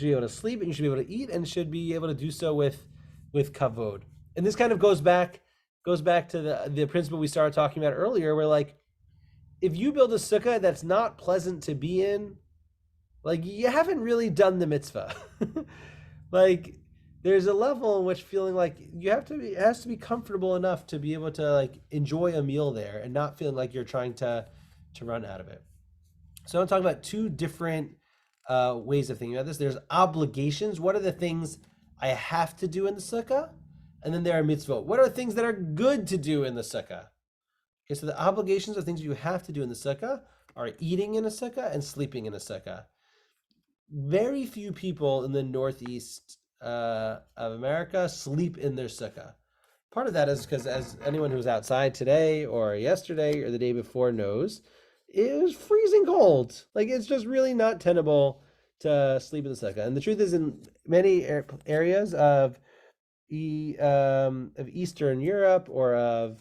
be able to sleep and you should be able to eat and should be able to do so with kavod. And this kind of goes back to the principle we started talking about earlier, where like, if you build a sukkah that's not pleasant to be in, like you haven't really done the mitzvah. Like there's a level in which feeling like it has to be comfortable enough to be able to like enjoy a meal there and not feeling like you're trying to run out of it. So I'm talking about two different ways of thinking about this. There's obligations. What are the things I have to do in the sukkah? And then there are mitzvot. What are things that are good to do in the sukkah? Okay, so the obligations are things you have to do in the sukkah are eating in a sukkah and sleeping in a sukkah. Very few people in the Northeast of America sleep in their sukkah. Part of that is because, as anyone who was outside today or yesterday or the day before knows, it was freezing cold. Like it's just really not tenable to sleep in the sukkah. And the truth is, in many areas of Eastern Europe or of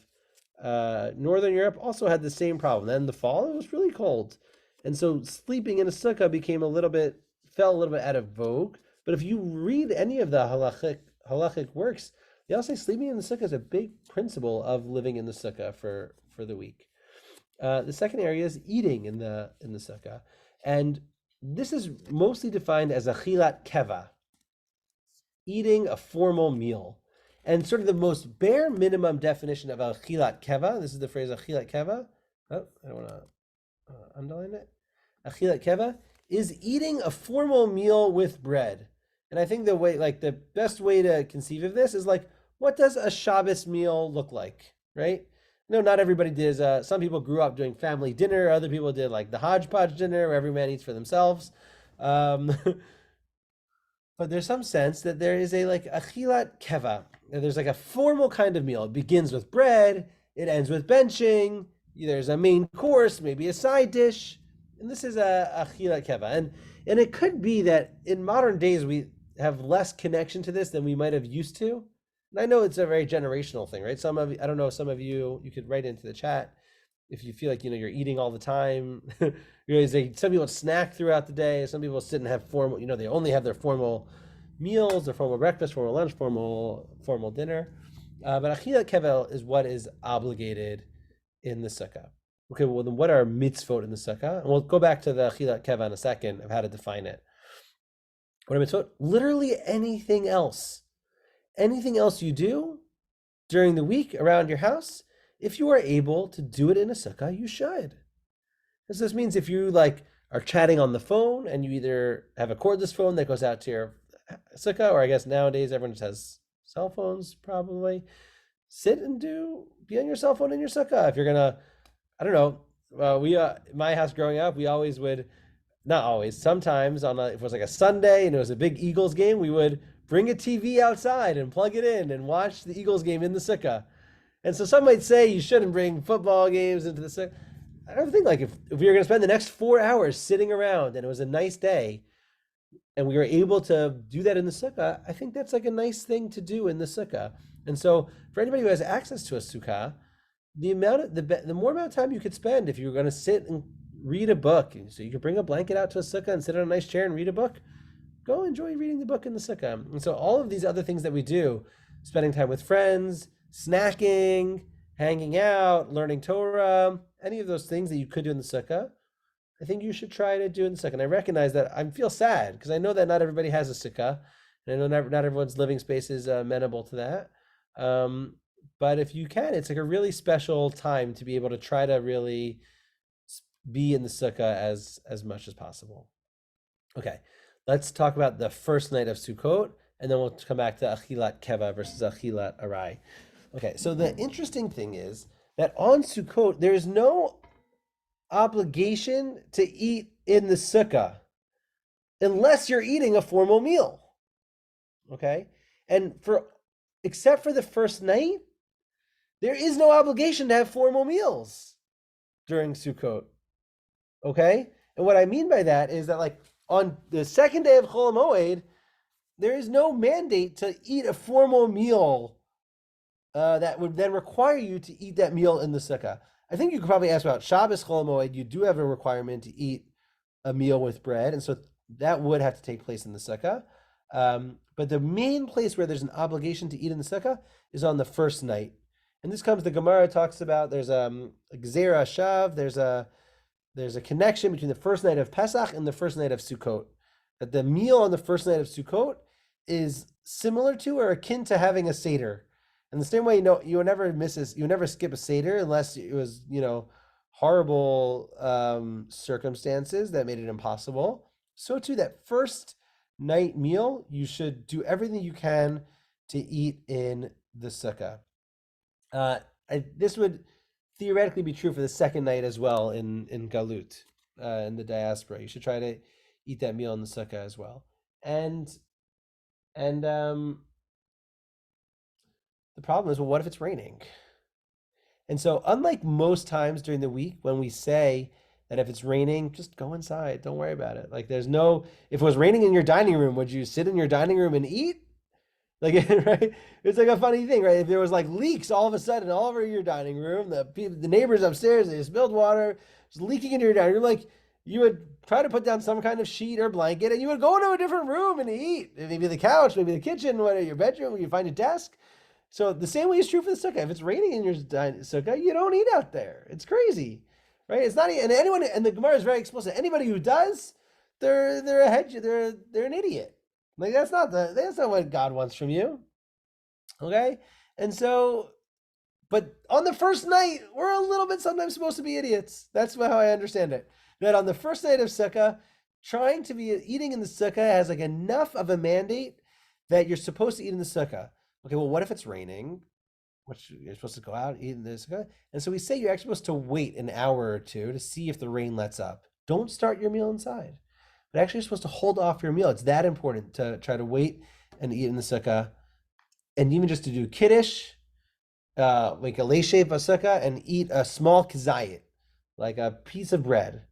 Northern Europe also had the same problem. Then in the fall, it was really cold. And so sleeping in a sukkah fell a little bit out of vogue. But if you read any of the halachic works, they all say sleeping in the sukkah is a big principle of living in the sukkah for the week. The second area is eating in the sukkah. And this is mostly defined as achilat keva, eating a formal meal. And sort of the most bare minimum definition of achilat keva, this is the phrase achilat keva. Oh, I don't want to underline it. Achilat keva is eating a formal meal with bread. And I think the best way to conceive of this is like, what does a Shabbos meal look like, right? No, not everybody did. Some people grew up doing family dinner. Other people did like the hodgepodge dinner where every man eats for themselves. but there's some sense that there is a like achilat keva. There's like a formal kind of meal. It begins with bread, it ends with benching. There's a main course, maybe a side dish, and this is a achilat keva. And it could be that in modern days we have less connection to this than we might have used to. And I know it's a very generational thing, right? I don't know, some of you could write into the chat if you feel like you're eating all the time. Some people snack throughout the day. Some people sit and have formal. They only have their formal meals, their formal breakfast, formal lunch, formal dinner. But achilat kevel is what is obligated in the sukkah. Okay, well then, what are mitzvot in the sukkah? And we'll go back to the achilat kevel in a second of how to define it. What are mitzvot? Literally anything else. Anything else you do during the week around your house, if you are able to do it in a sukkah, you should. So this means if you are chatting on the phone and you either have a cordless phone that goes out to your sukkah, or I guess nowadays everyone just has cell phones probably, sit and be on your cell phone in your sukkah. If you're gonna, I don't know, we my house growing up, we always would, not always, sometimes if it was like a Sunday and it was a big Eagles game, we would bring a TV outside and plug it in and watch the Eagles game in the sukkah. And so some might say you shouldn't bring football games into the sukkah. I don't think if we were going to spend the next 4 hours sitting around and it was a nice day and we were able to do that in the sukkah, I think that's like a nice thing to do in the sukkah. And so for anybody who has access to a sukkah, the more amount of time you could spend if you were going to sit and read a book. So you could bring a blanket out to a sukkah and sit on a nice chair and read a book. Go enjoy reading the book in the sukkah. And so all of these other things that we do, spending time with friends, snacking, hanging out, learning Torah, any of those things that you could do in the sukkah, I think you should try to do in the sukkah. And I recognize that I feel sad because I know that not everybody has a sukkah, and I know not everyone's living space is amenable to that. But if you can, it's like a really special time to be able to try to really be in the sukkah as much as possible. Okay, let's talk about the first night of Sukkot, and then we'll come back to achilat keva versus achilat arai. Okay, so the interesting thing is that on Sukkot, there is no obligation to eat in the sukkah unless you're eating a formal meal. Okay, and except for the first night, there is no obligation to have formal meals during Sukkot. Okay, and what I mean by that is that on the second day of Chol Moed, there is no mandate to eat a formal meal that would then require you to eat that meal in the sukkah. I think you could probably ask about Shabbos Chol Moed. You do have a requirement to eat a meal with bread, and so that would have to take place in the sukkah. But the main place where there's an obligation to eat in the sukkah is on the first night. And this comes, the Gemara talks about, there's a Gzera Shav, there's a connection between the first night of Pesach and the first night of Sukkot. That the meal on the first night of Sukkot is similar to or akin to having a Seder. In the same way, you would never skip a Seder unless it was, horrible circumstances that made it impossible. So too, that first night meal, you should do everything you can to eat in the sukkah. This would theoretically be true for the second night as well in Galut, in the diaspora. You should try to eat that meal in the sukkah as well. And the problem is, well, what if it's raining? And so unlike most times during the week when we say that if it's raining, just go inside, don't worry about it. If it was raining in your dining room, would you sit in your dining room and eat? Right? It's like a funny thing, right? If there was leaks all of a sudden all over your dining room, the neighbors upstairs, they spilled water, it's leaking into your dining room, you would try to put down some kind of sheet or blanket and you would go into a different room and eat. Maybe the couch, maybe the kitchen, whatever, your bedroom, where you find a desk. So the same way is true for the sukkah. If it's raining in your sukkah, you don't eat out there. It's crazy, right? It's not, and anyone, and the Gemara is very explicit. Anybody who does, they're an idiot. That's not what God wants from you. Okay? And so, but on the first night, we're a little bit sometimes supposed to be idiots. That's how I understand it. That on the first night of Sukkah, trying to be eating in the Sukkah has enough of a mandate that you're supposed to eat in the Sukkah. Okay, well, what if it's raining? You're supposed to go out and eat in the Sukkah? And so we say you're actually supposed to wait an hour or two to see if the rain lets up. Don't start your meal inside. but actually you're supposed to hold off your meal. It's that important to try to wait and eat in the sukkah, and even just to do kiddush, like a lay shape of sukkah, and eat a small kazayit, like a piece of bread,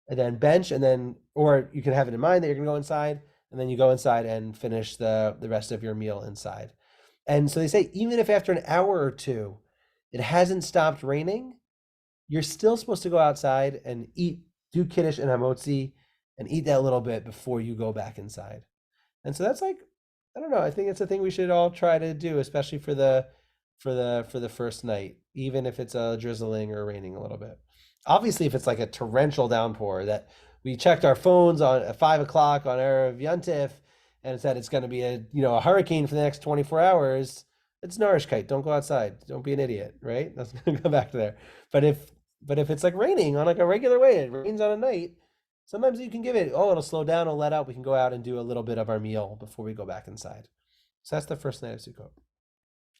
and then bench, and then, or you can have it in mind that you're gonna go inside, and then you go inside and finish the rest of your meal inside. And so they say even if after an hour or two it hasn't stopped raining, you're still supposed to go outside and eat, do kiddush and hamotzi, and eat that little bit before you go back inside. And so that's like, I don't know, I think it's a thing we should all try to do, especially for the first night, even if it's drizzling or raining a little bit. Obviously, if it's like a torrential downpour that we checked our phones on at 5 o'clock on Erev Yontif and it said it's going to be a hurricane for the next 24 hours, it's Narishkeit. Don't go outside. Don't be an idiot, right? That's going to go back to there. But if it's like raining on like a regular way, it rains on a night, sometimes you can give it, it'll slow down, it'll let out. We can go out and do a little bit of our meal before we go back inside. So that's the first night of Sukkot.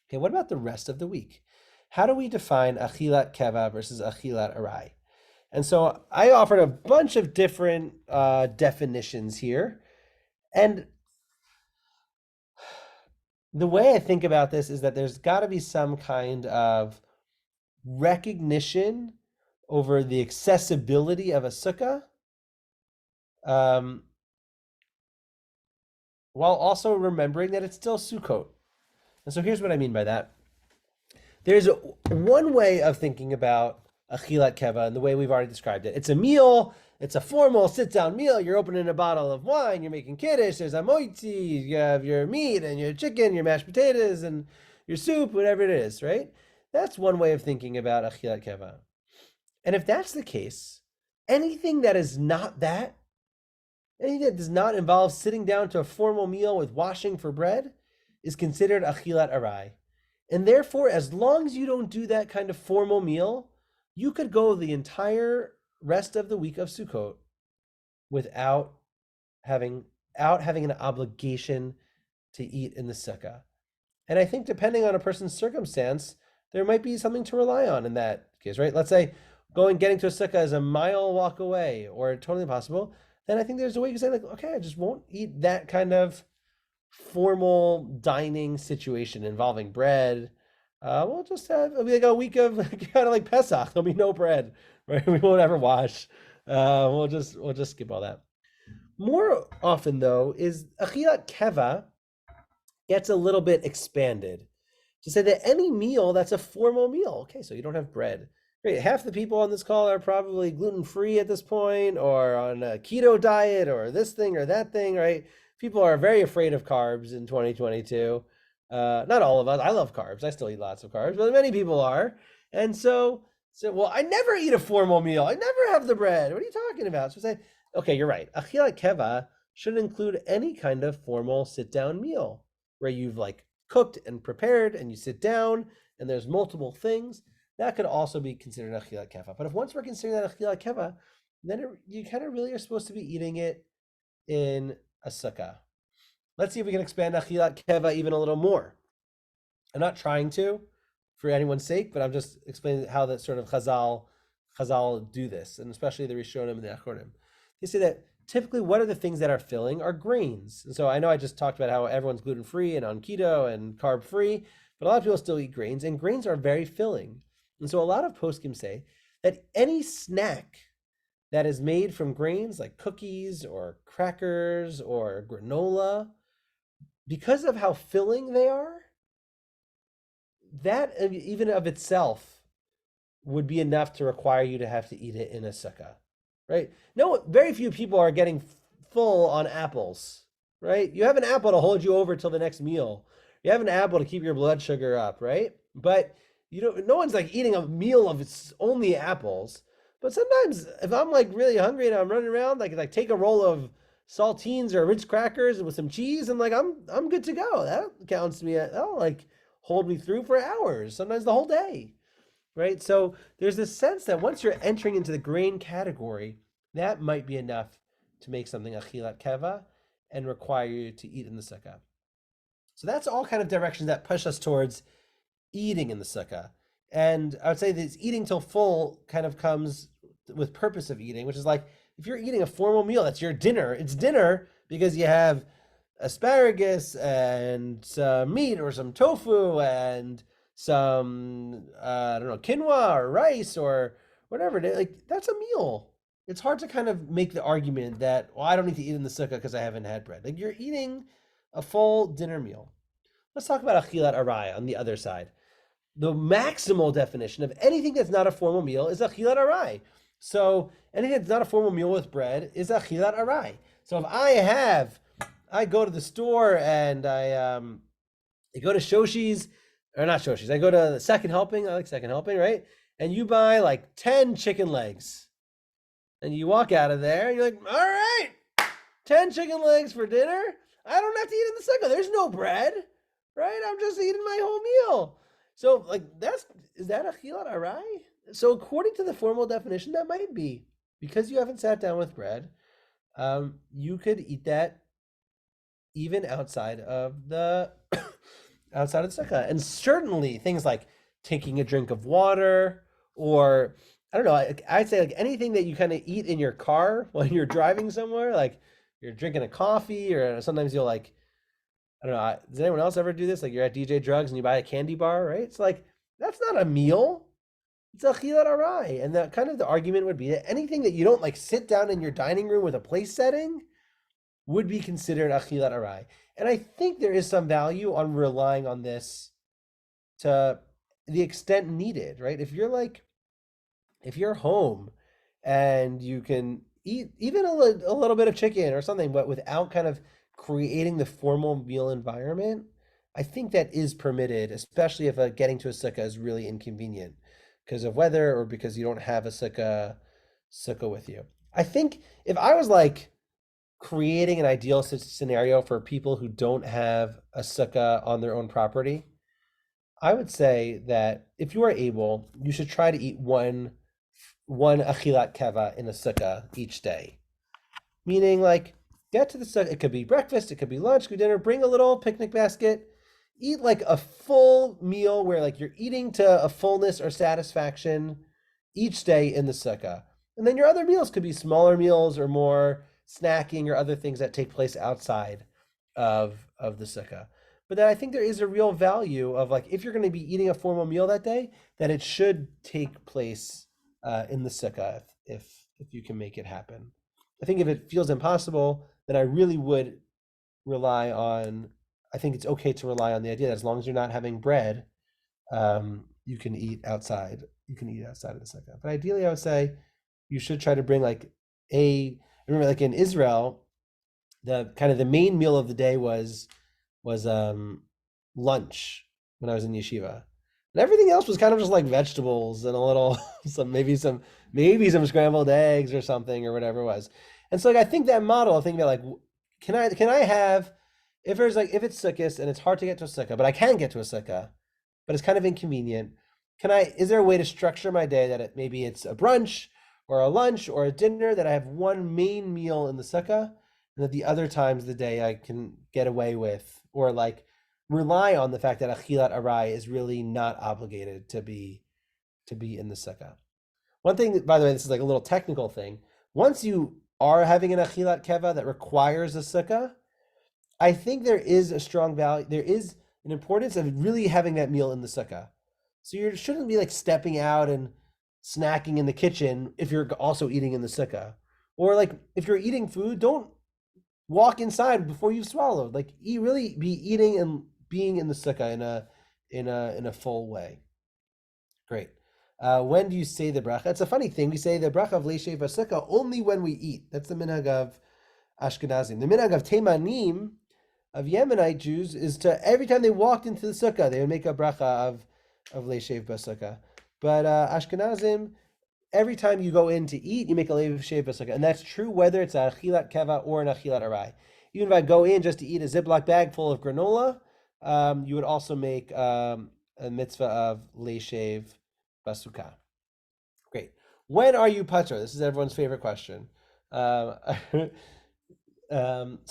Okay, what about the rest of the week? How do we define achilat keva versus achilat arai? And so I offered a bunch of different definitions here. And the way I think about this is that there's got to be some kind of recognition over the accessibility of a sukkah, while also remembering that it's still Sukkot. And so here's what I mean by that. There's one way of thinking about achilat keva, and the way we've already described it. It's a meal. It's a formal sit-down meal. You're opening a bottle of wine. You're making kiddush. There's a moitzi. You have your meat and your chicken, your mashed potatoes, and your soup, whatever it is, right? That's one way of thinking about achilat keva. And if that's the case, anything that is not that, anything that does not involve sitting down to a formal meal with washing for bread, is considered achilat arai. And therefore, as long as you don't do that kind of formal meal, you could go the entire rest of the week of Sukkot without having an obligation to eat in the sukkah. And I think depending on a person's circumstance, there might be something to rely on in that case, right? Let's say getting to a sukkah is a mile walk away or totally impossible. Then I think there's a way you can say, like, okay, I just won't eat that kind of formal dining situation involving bread. We'll just have, it'll be like a week of kind of like Pesach. There'll be no bread, right? We won't ever wash. We'll just skip all that. More often though, is achilat keva gets a little bit expanded to say that any meal that's a formal meal. Okay, so you don't have bread. Great. Half the people on this call are probably gluten-free at this point, or on a keto diet, or this thing or that thing, right? People are very afraid of carbs in 2022. Not all of us. I love carbs. I still eat lots of carbs, but many people are. And so, well, I never eat a formal meal. I never have the bread. What are you talking about? So I say, okay, you're right. Achilat keva should include any kind of formal sit-down meal where you've like cooked and prepared and you sit down and there's multiple things. That could also be considered achilat keva. But if once we're considering that achilat keva, then you kind of really are supposed to be eating it in a sukkah. Let's see if we can expand achilat keva even a little more. I'm not trying to, for anyone's sake, but I'm just explaining how that sort of Chazal do this, and especially the Rishonim and the Achronim. They say that typically what are the things that are filling are grains. And so I know I just talked about how everyone's gluten-free and on keto and carb-free, but a lot of people still eat grains, and grains are very filling. And so a lot of poskim say that any snack that is made from grains, like cookies or crackers or granola, because of how filling they are, that even of itself would be enough to require you to have to eat it in a sukkah, right? No, very few people are getting full on apples, right? You have an apple to hold you over till the next meal. You have an apple to keep your blood sugar up, right? But no one's like eating a meal of its only apples. But sometimes if I'm like really hungry and I'm running around, like take a roll of saltines or Ritz crackers with some cheese, and like I'm good to go. That counts to me. That'll like hold me through for hours, sometimes the whole day, right? So there's this sense that once you're entering into the grain category, that might be enough to make something achilat keva and require you to eat in the sukkah. So that's all kind of directions that push us towards eating in the sukkah. And I would say this eating till full kind of comes with purpose of eating, which is like if you're eating a formal meal, that's your dinner. It's dinner because you have asparagus and some meat or some tofu and some I don't know, quinoa or rice or whatever it is. Like that's a meal. It's hard to kind of make the argument that, well, I don't need to eat in the sukkah because I haven't had bread. Like you're eating a full dinner meal. Let's talk about achilat arai on the other side. The maximal definition of anything that's not a formal meal is achilat arai. So anything that's not a formal meal with bread is achilat arai. So if I go to the store and I go to Shoshi's, or not Shoshi's, I go to Second Helping, I like Second Helping, right? And you buy like 10 chicken legs. And you walk out of there and you're like, all right, 10 chicken legs for dinner? I don't have to eat in the sukkah. There's no bread, right? I'm just eating my whole meal. So like is that achilat arai? So according to the formal definition, that might be. Because you haven't sat down with bread, you could eat that even outside of the sukkah. And certainly things like taking a drink of water, or I don't know, I'd say like anything that you kind of eat in your car when you're driving somewhere, like you're drinking a coffee, or sometimes you'll like, I don't know, does anyone else ever do this? Like you're at DJ Drugs and you buy a candy bar, right? It's like, that's not a meal. It's achilat arai. And that kind of the argument would be that anything that you don't like sit down in your dining room with a place setting would be considered achilat arai. And I think there is some value on relying on this to the extent needed, right? If you're home and you can eat even a little bit of chicken or something, but without kind of creating the formal meal environment, I think that is permitted, especially if getting to a sukkah is really inconvenient because of weather or because you don't have a sukkah with you. I think if I was like creating an ideal scenario for people who don't have a sukkah on their own property, I would say that if you are able, you should try to eat one achilat keva in a sukkah each day. Meaning like get to the sukkah, it could be breakfast, it could be lunch, it could be dinner, bring a little picnic basket, eat like a full meal where like you're eating to a fullness or satisfaction each day in the sukkah. And then your other meals could be smaller meals or more snacking or other things that take place outside of the sukkah. But then I think there is a real value of like, if you're going to be eating a formal meal that day, that it should take place in the sukkah if you can make it happen. I think if it feels impossible, then I really would rely on, I think it's okay to rely on the idea that as long as you're not having bread, you can eat outside. You can eat outside of the sukkah. But ideally, I would say you should try to bring like I remember like in Israel, the kind of the main meal of the day was lunch when I was in yeshiva. And everything else was kind of just like vegetables and a little maybe some scrambled eggs or something or whatever it was. And so like I think that model of thinking about like, can I have, if it's Sukkot and it's hard to get to a sukkah, but I can get to a sukkah, but it's kind of inconvenient. Is there a way to structure my day that maybe it's a brunch or a lunch or a dinner that I have one main meal in the sukkah, and that the other times of the day I can get away with, or like rely on the fact that achilat arai is really not obligated to be in the sukkah. One thing, by the way, this is like a little technical thing. Once you are having an achilat keva that requires a sukkah, I think there is a strong value. There is an importance of really having that meal in the sukkah. So you shouldn't be like stepping out and snacking in the kitchen if you're also eating in the sukkah. Or like if you're eating food, don't walk inside before you've swallowed. Like really be eating and being in the sukkah in a full way. Great. When do you say the bracha? It's a funny thing. We say the bracha of leishev sukkah only when we eat. That's the minhag of Ashkenazim. The minhag of Teimanim, of Yemenite Jews, is to every time they walked into the sukkah, they would make a bracha of leishev sukkah. But Ashkenazim, every time you go in to eat, you make a leishev sukkah, and that's true whether it's a achilat keva or an achilat arai. Even if I go in just to eat a Ziploc bag full of granola, you would also make a mitzvah of leishev sukkah. Great. When are you patur? This is everyone's favorite question. So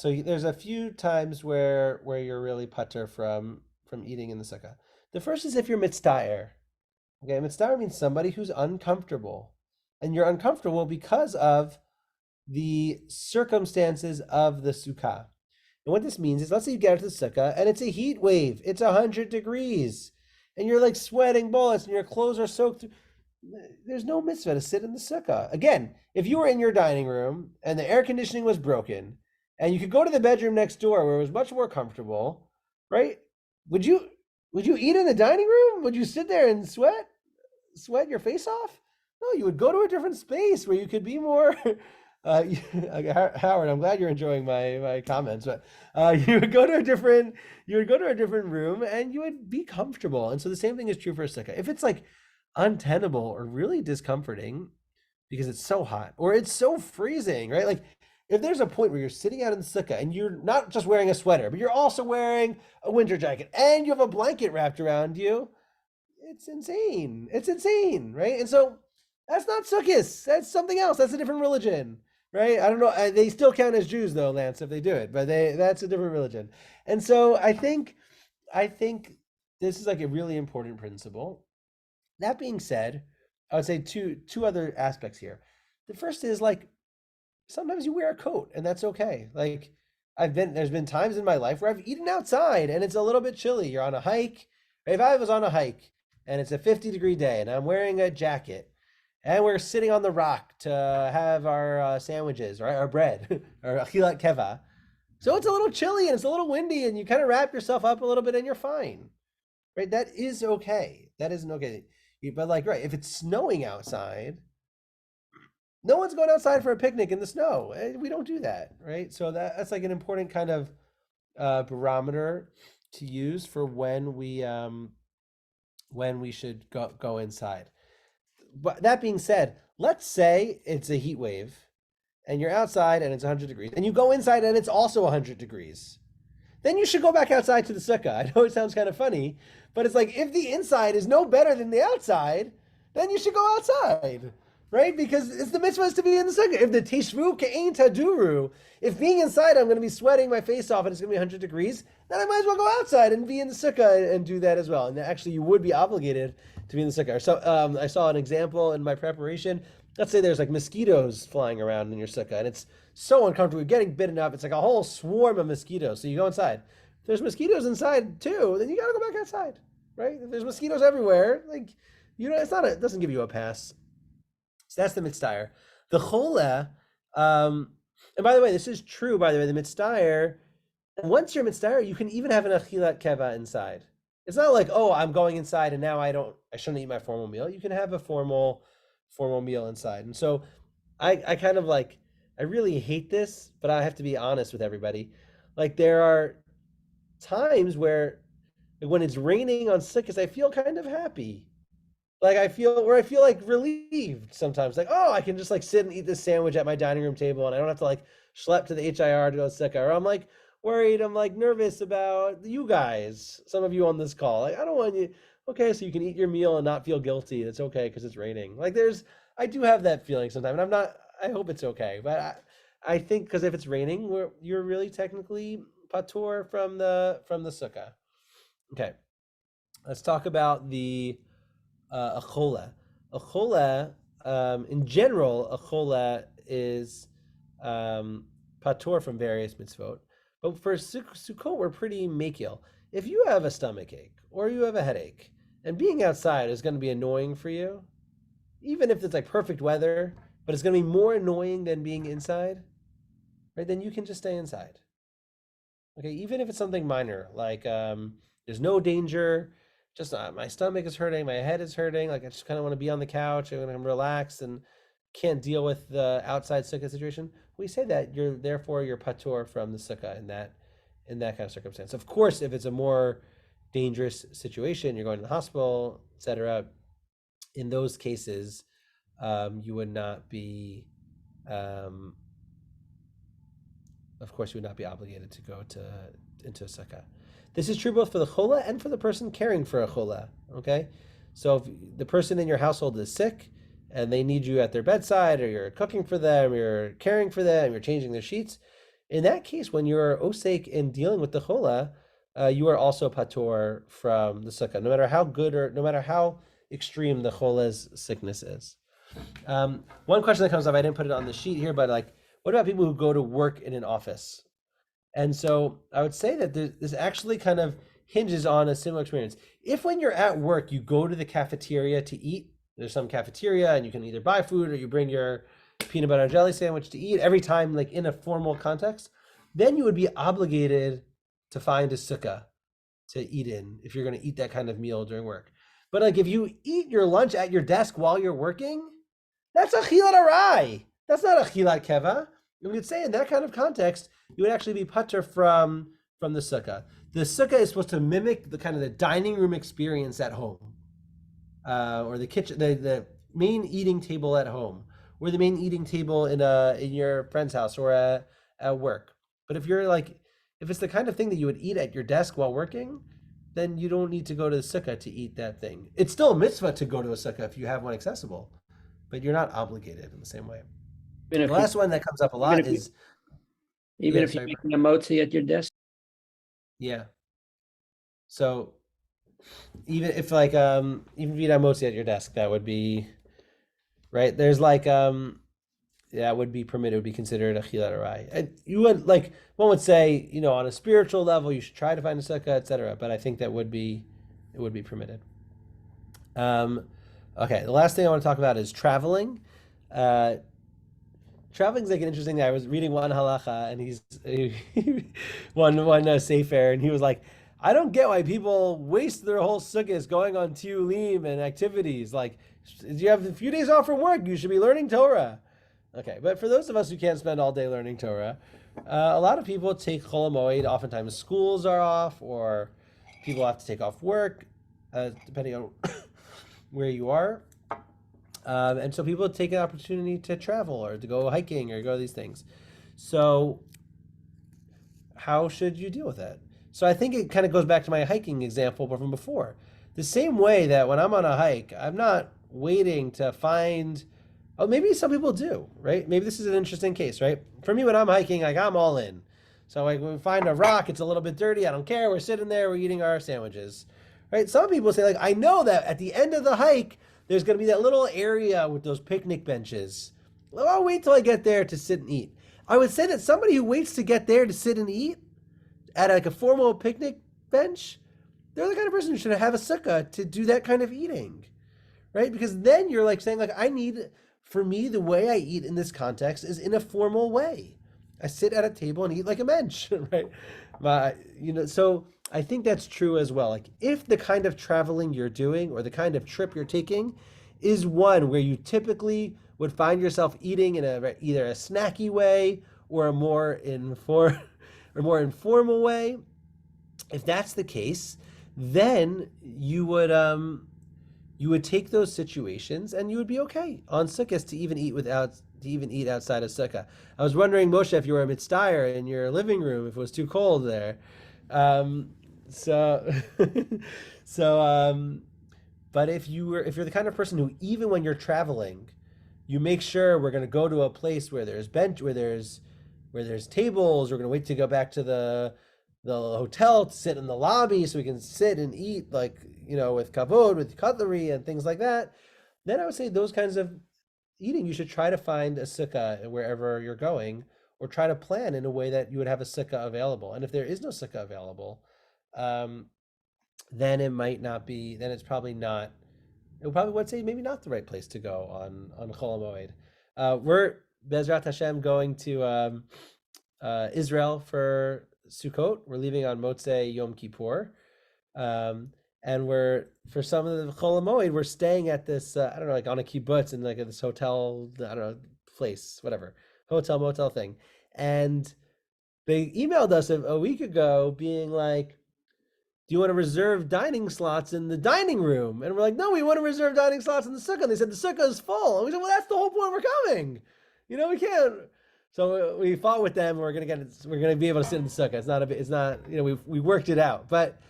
there's a few times where you're really patur from eating in the sukkah. The first is if you're mitztaer. Okay, mitztaer means somebody who's uncomfortable, and you're uncomfortable because of the circumstances of the sukkah. And what this means is, let's say you get out to the sukkah and it's a heat wave. It's 100 degrees, and you're like sweating bullets, and your clothes are soaked through. There's no mitzvah to sit in the sukkah. Again, if you were in your dining room and the air conditioning was broken, and you could go to the bedroom next door where it was much more comfortable, right? Would you eat in the dining room? Would you sit there and sweat your face off? No, you would go to a different space where you could be more. Howard, I'm glad you're enjoying my comments, but you would go to a different room and you would be comfortable. And so the same thing is true for a sukkah. If it's like untenable or really discomforting because it's so hot or it's so freezing, right? Like if there's a point where you're sitting out in the sukkah and you're not just wearing a sweater, but you're also wearing a winter jacket and you have a blanket wrapped around you, it's insane. It's insane, right? And so that's not Sukkot. That's something else. That's a different religion, right? I don't know. They still count as Jews though, Lance, if they do it, but that's a different religion. And so I think this is like a really important principle. That being said, I would say two other aspects here. The first is like sometimes you wear a coat and that's okay. Like there's been times in my life where I've eaten outside and it's a little bit chilly. You're on a hike. If I was on a hike and it's a 50-degree day and I'm wearing a jacket and we're sitting on the rock to have our sandwiches, right? Our bread, or Hilchot keva. So it's a little chilly and it's a little windy and you kind of wrap yourself up a little bit and you're fine, right? That is okay. That isn't okay. But like, right, if it's snowing outside, no one's going outside for a picnic in the snow. We don't do that, right? So that's like an important kind of barometer to use for when we should go inside. But that being said, let's say it's a heat wave and you're outside and it's 100 degrees and you go inside and it's also 100 degrees. Then you should go back outside to the sukkah. I know it sounds kind of funny, but it's like if the inside is no better than the outside, then you should go outside, right? Because it's the mitzvah is to be in the sukkah. If the tishvu ke'ein taduru, if being inside I'm going to be sweating my face off and it's going to be 100 degrees, then I might as well go outside and be in the sukkah and do that as well. And actually you would be obligated to be in the sukkah. So I saw an example in my preparation. Let's say there's like mosquitoes flying around in your sukkah and it's so uncomfortable. You're getting bitten up. It's like a whole swarm of mosquitoes. So you go inside. If there's mosquitoes inside too, then you got to go back outside, right? If there's mosquitoes everywhere, like, it doesn't give you a pass. So that's the mitzvah. The chola, and by the way, this is true, by the way, the mitzvah, once you're mitzvah, you can even have an Hilchot keva inside. It's not like, oh, I'm going inside and now I shouldn't eat my formal meal. You can have a formal meal inside. And so I kind of like, I really hate this, but I have to be honest with everybody. Like there are times where when it's raining on Sukkot, I feel kind of happy. Like I feel like relieved sometimes. Like, oh, I can just like sit and eat this sandwich at my dining room table and I don't have to like schlep to the HIR to go to Sukkah. Or I'm like worried, I'm like nervous about you guys, some of you on this call. Like, I don't want you, okay, so you can eat your meal and not feel guilty. It's okay because it's raining. Like I do have that feeling sometimes, and I hope it's okay. But I think because if it's raining, you're really technically patur from the sukkah. Okay, let's talk about the a chola. A chola, in general, a chola is patur from various mitzvot. But for Sukkot, we're pretty makil. If you have a stomach ache or you have a headache, and being outside is going to be annoying for you, even if it's like perfect weather, but it's going to be more annoying than being inside, right? Then you can just stay inside. Okay, even if it's something minor, like there's no danger, just my stomach is hurting, my head is hurting, like I just kind of want to be on the couch and I'm relaxed and can't deal with the outside sukkah situation. We say that you're patur from the sukkah in that kind of circumstance. Of course, if it's a more dangerous situation, you're going to the hospital, etc. In those cases, you would not be, of course, you would not be obligated to go into a sukkah. This is true both for the chola and for the person caring for a chola. Okay, so if the person in your household is sick and they need you at their bedside, or you're cooking for them, you're caring for them, you're changing their sheets, in that case, when you're osek in dealing with the chola, you are also patur from the sukkah, no matter how good or no matter how extreme the chola's sickness is. One question that comes up, I didn't put it on the sheet here, but like What about people who go to work in an office? And so I would say that this actually kind of hinges on a similar experience. If when you're at work, you go to the cafeteria to eat, there's some cafeteria and you can either buy food or you bring your peanut butter and jelly sandwich to eat every time, like in a formal context, then you would be obligated to find a sukkah to eat in if you're going to eat that kind of meal during work. But like if you eat your lunch at your desk while you're working, that's a chilat arai. That's not a chilat keva. We would say in that kind of context, you would actually be patur from the sukkah. The sukkah is supposed to mimic the kind of the dining room experience at home, or the kitchen, the main eating table at home, or the main eating table in your friend's house or at work. But if it's the kind of thing that you would eat at your desk while working, then you don't need to go to the sukkah to eat that thing. It's still a mitzvah to go to a sukkah if you have one accessible, but you're not obligated in the same way. The last one that comes up a lot is even if you're making a motzi at your desk. Yeah. So even if like even if you have motzi at your desk, that would be right. There's like that would be permitted, would be considered a chilat arai. And you would like one would say, on a spiritual level, you should try to find a sukkah, etc. But I think that would be permitted. Okay, the last thing I want to talk about is traveling. Traveling is like an interesting thing. I was reading one halacha, and he's one sefer, and he was like, I don't get why people waste their whole sukkahs going on tiyulim and activities. Like, you have a few days off from work, you should be learning Torah. Okay, but for those of us who can't spend all day learning Torah, a lot of people take Chol HaMoed. Oftentimes schools are off, or people have to take off work, depending on where you are. And so people take an opportunity to travel or to go hiking or go to these things. So how should you deal with that? So I think it kind of goes back to my hiking example from before. The same way that when I'm on a hike, I'm not waiting to find, maybe some people do, right? Maybe this is an interesting case, right? For me, when I'm hiking, like I'm all in. So like when we find a rock, it's a little bit dirty, I don't care, we're sitting there, we're eating our sandwiches, right? Some people say like, I know that at the end of the hike, there's going to be that little area with those picnic benches. Well, I'll wait till I get there to sit and eat. I would say that somebody who waits to get there to sit and eat at like a formal picnic bench, they're the kind of person who should have a sukkah to do that kind of eating, right? Because then you're like saying like, for me, the way I eat in this context is in a formal way. I sit at a table and eat like a mensch, right? So I think that's true as well. Like if the kind of traveling you're doing or the kind of trip you're taking is one where you typically would find yourself eating in either a snacky way or a more informal way, if that's the case, then you would take those situations and you would be okay on sukkahs to even eat outside of sukkah. I was wondering, Moshe, if you were a mitzdayer in your living room, if it was too cold there. But if you're the kind of person who, even when you're traveling, you make sure we're going to go to a place where there's tables, we're going to wait to go back to the hotel to sit in the lobby so we can sit and eat with kavod, with cutlery and things like that, then I would say those kinds of eating, you should try to find a sukkah wherever you're going, or try to plan in a way that you would have a sukkah available. And if there is no sukkah available, then it might not be, then it's probably not, it probably would say maybe not the right place to go on Chol HaMoed. We're, Bezrat Hashem, going to Israel for Sukkot. We're leaving on Motzei Yom Kippur. And for some of the Chol HaMoed, we're staying at this, I don't know, like on a kibbutz in like this hotel, I don't know, place, whatever, hotel, motel thing. And they emailed us a week ago being like, do you want to reserve dining slots in the dining room? And we're like, no, we want to reserve dining slots in the sukkah. And they said, the sukkah is full. And we said, well, that's the whole point, we're coming. We can't. So we fought with them. We're going to be able to sit in the sukkah. It's not, we worked it out. But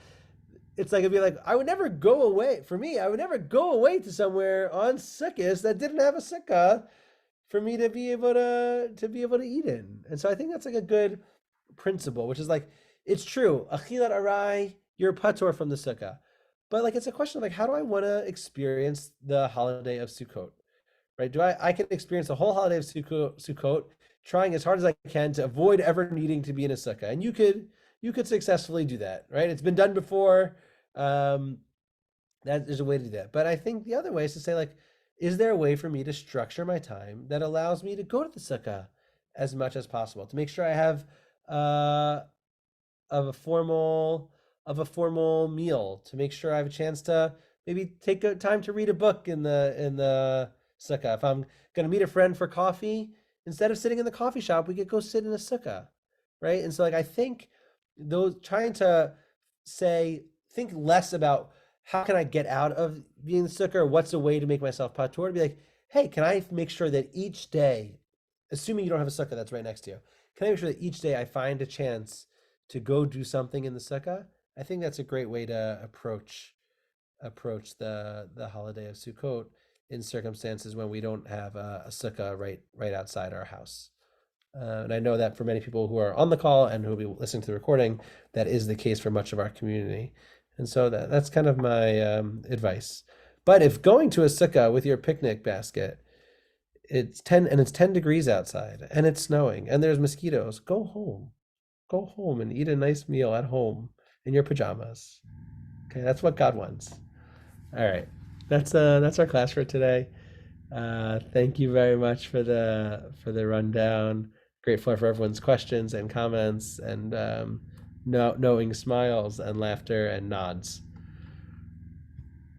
it's like, it'd be like, I would never go away to somewhere on sukkahs that didn't have a sukkah for me to be able to eat in. And so I think that's like a good principle, which is like, it's true, achilat arai, you're patur from the sukkah. But like, it's a question of like, how do I want to experience the holiday of Sukkot, right? I can experience the whole holiday of Sukkot trying as hard as I can to avoid ever needing to be in a sukkah. And you could successfully do that, right? It's been done before. That there's a way to do that. But I think the other way is to say, like, is there a way for me to structure my time that allows me to go to the sukkah as much as possible, to make sure I have of a formal meal, to make sure I have a chance to maybe take a time to read a book in the sukkah. If I'm gonna meet a friend for coffee, instead of sitting in the coffee shop, we could go sit in a sukkah, right? And so, like, I think those trying to think less about how can I get out of being the sukkah, or what's a way to make myself patur, to be like, hey, can I make sure that each day, assuming you don't have a sukkah that's right next to you, can I make sure that each day I find a chance to go do something in the sukkah? I think that's a great way to approach the holiday of Sukkot in circumstances when we don't have a sukkah right outside our house. And I know that for many people who are on the call and who will be listening to the recording, that is the case for much of our community. And so that's kind of my advice. But if going to a sukkah with your picnic basket, it's 10 degrees outside and it's snowing and there's mosquitoes, go home and eat a nice meal at home in your pajamas. Okay, that's what God wants. All right, that's our class for today. Thank you very much for the rundown. Grateful for everyone's questions and comments and knowing smiles and laughter and nods.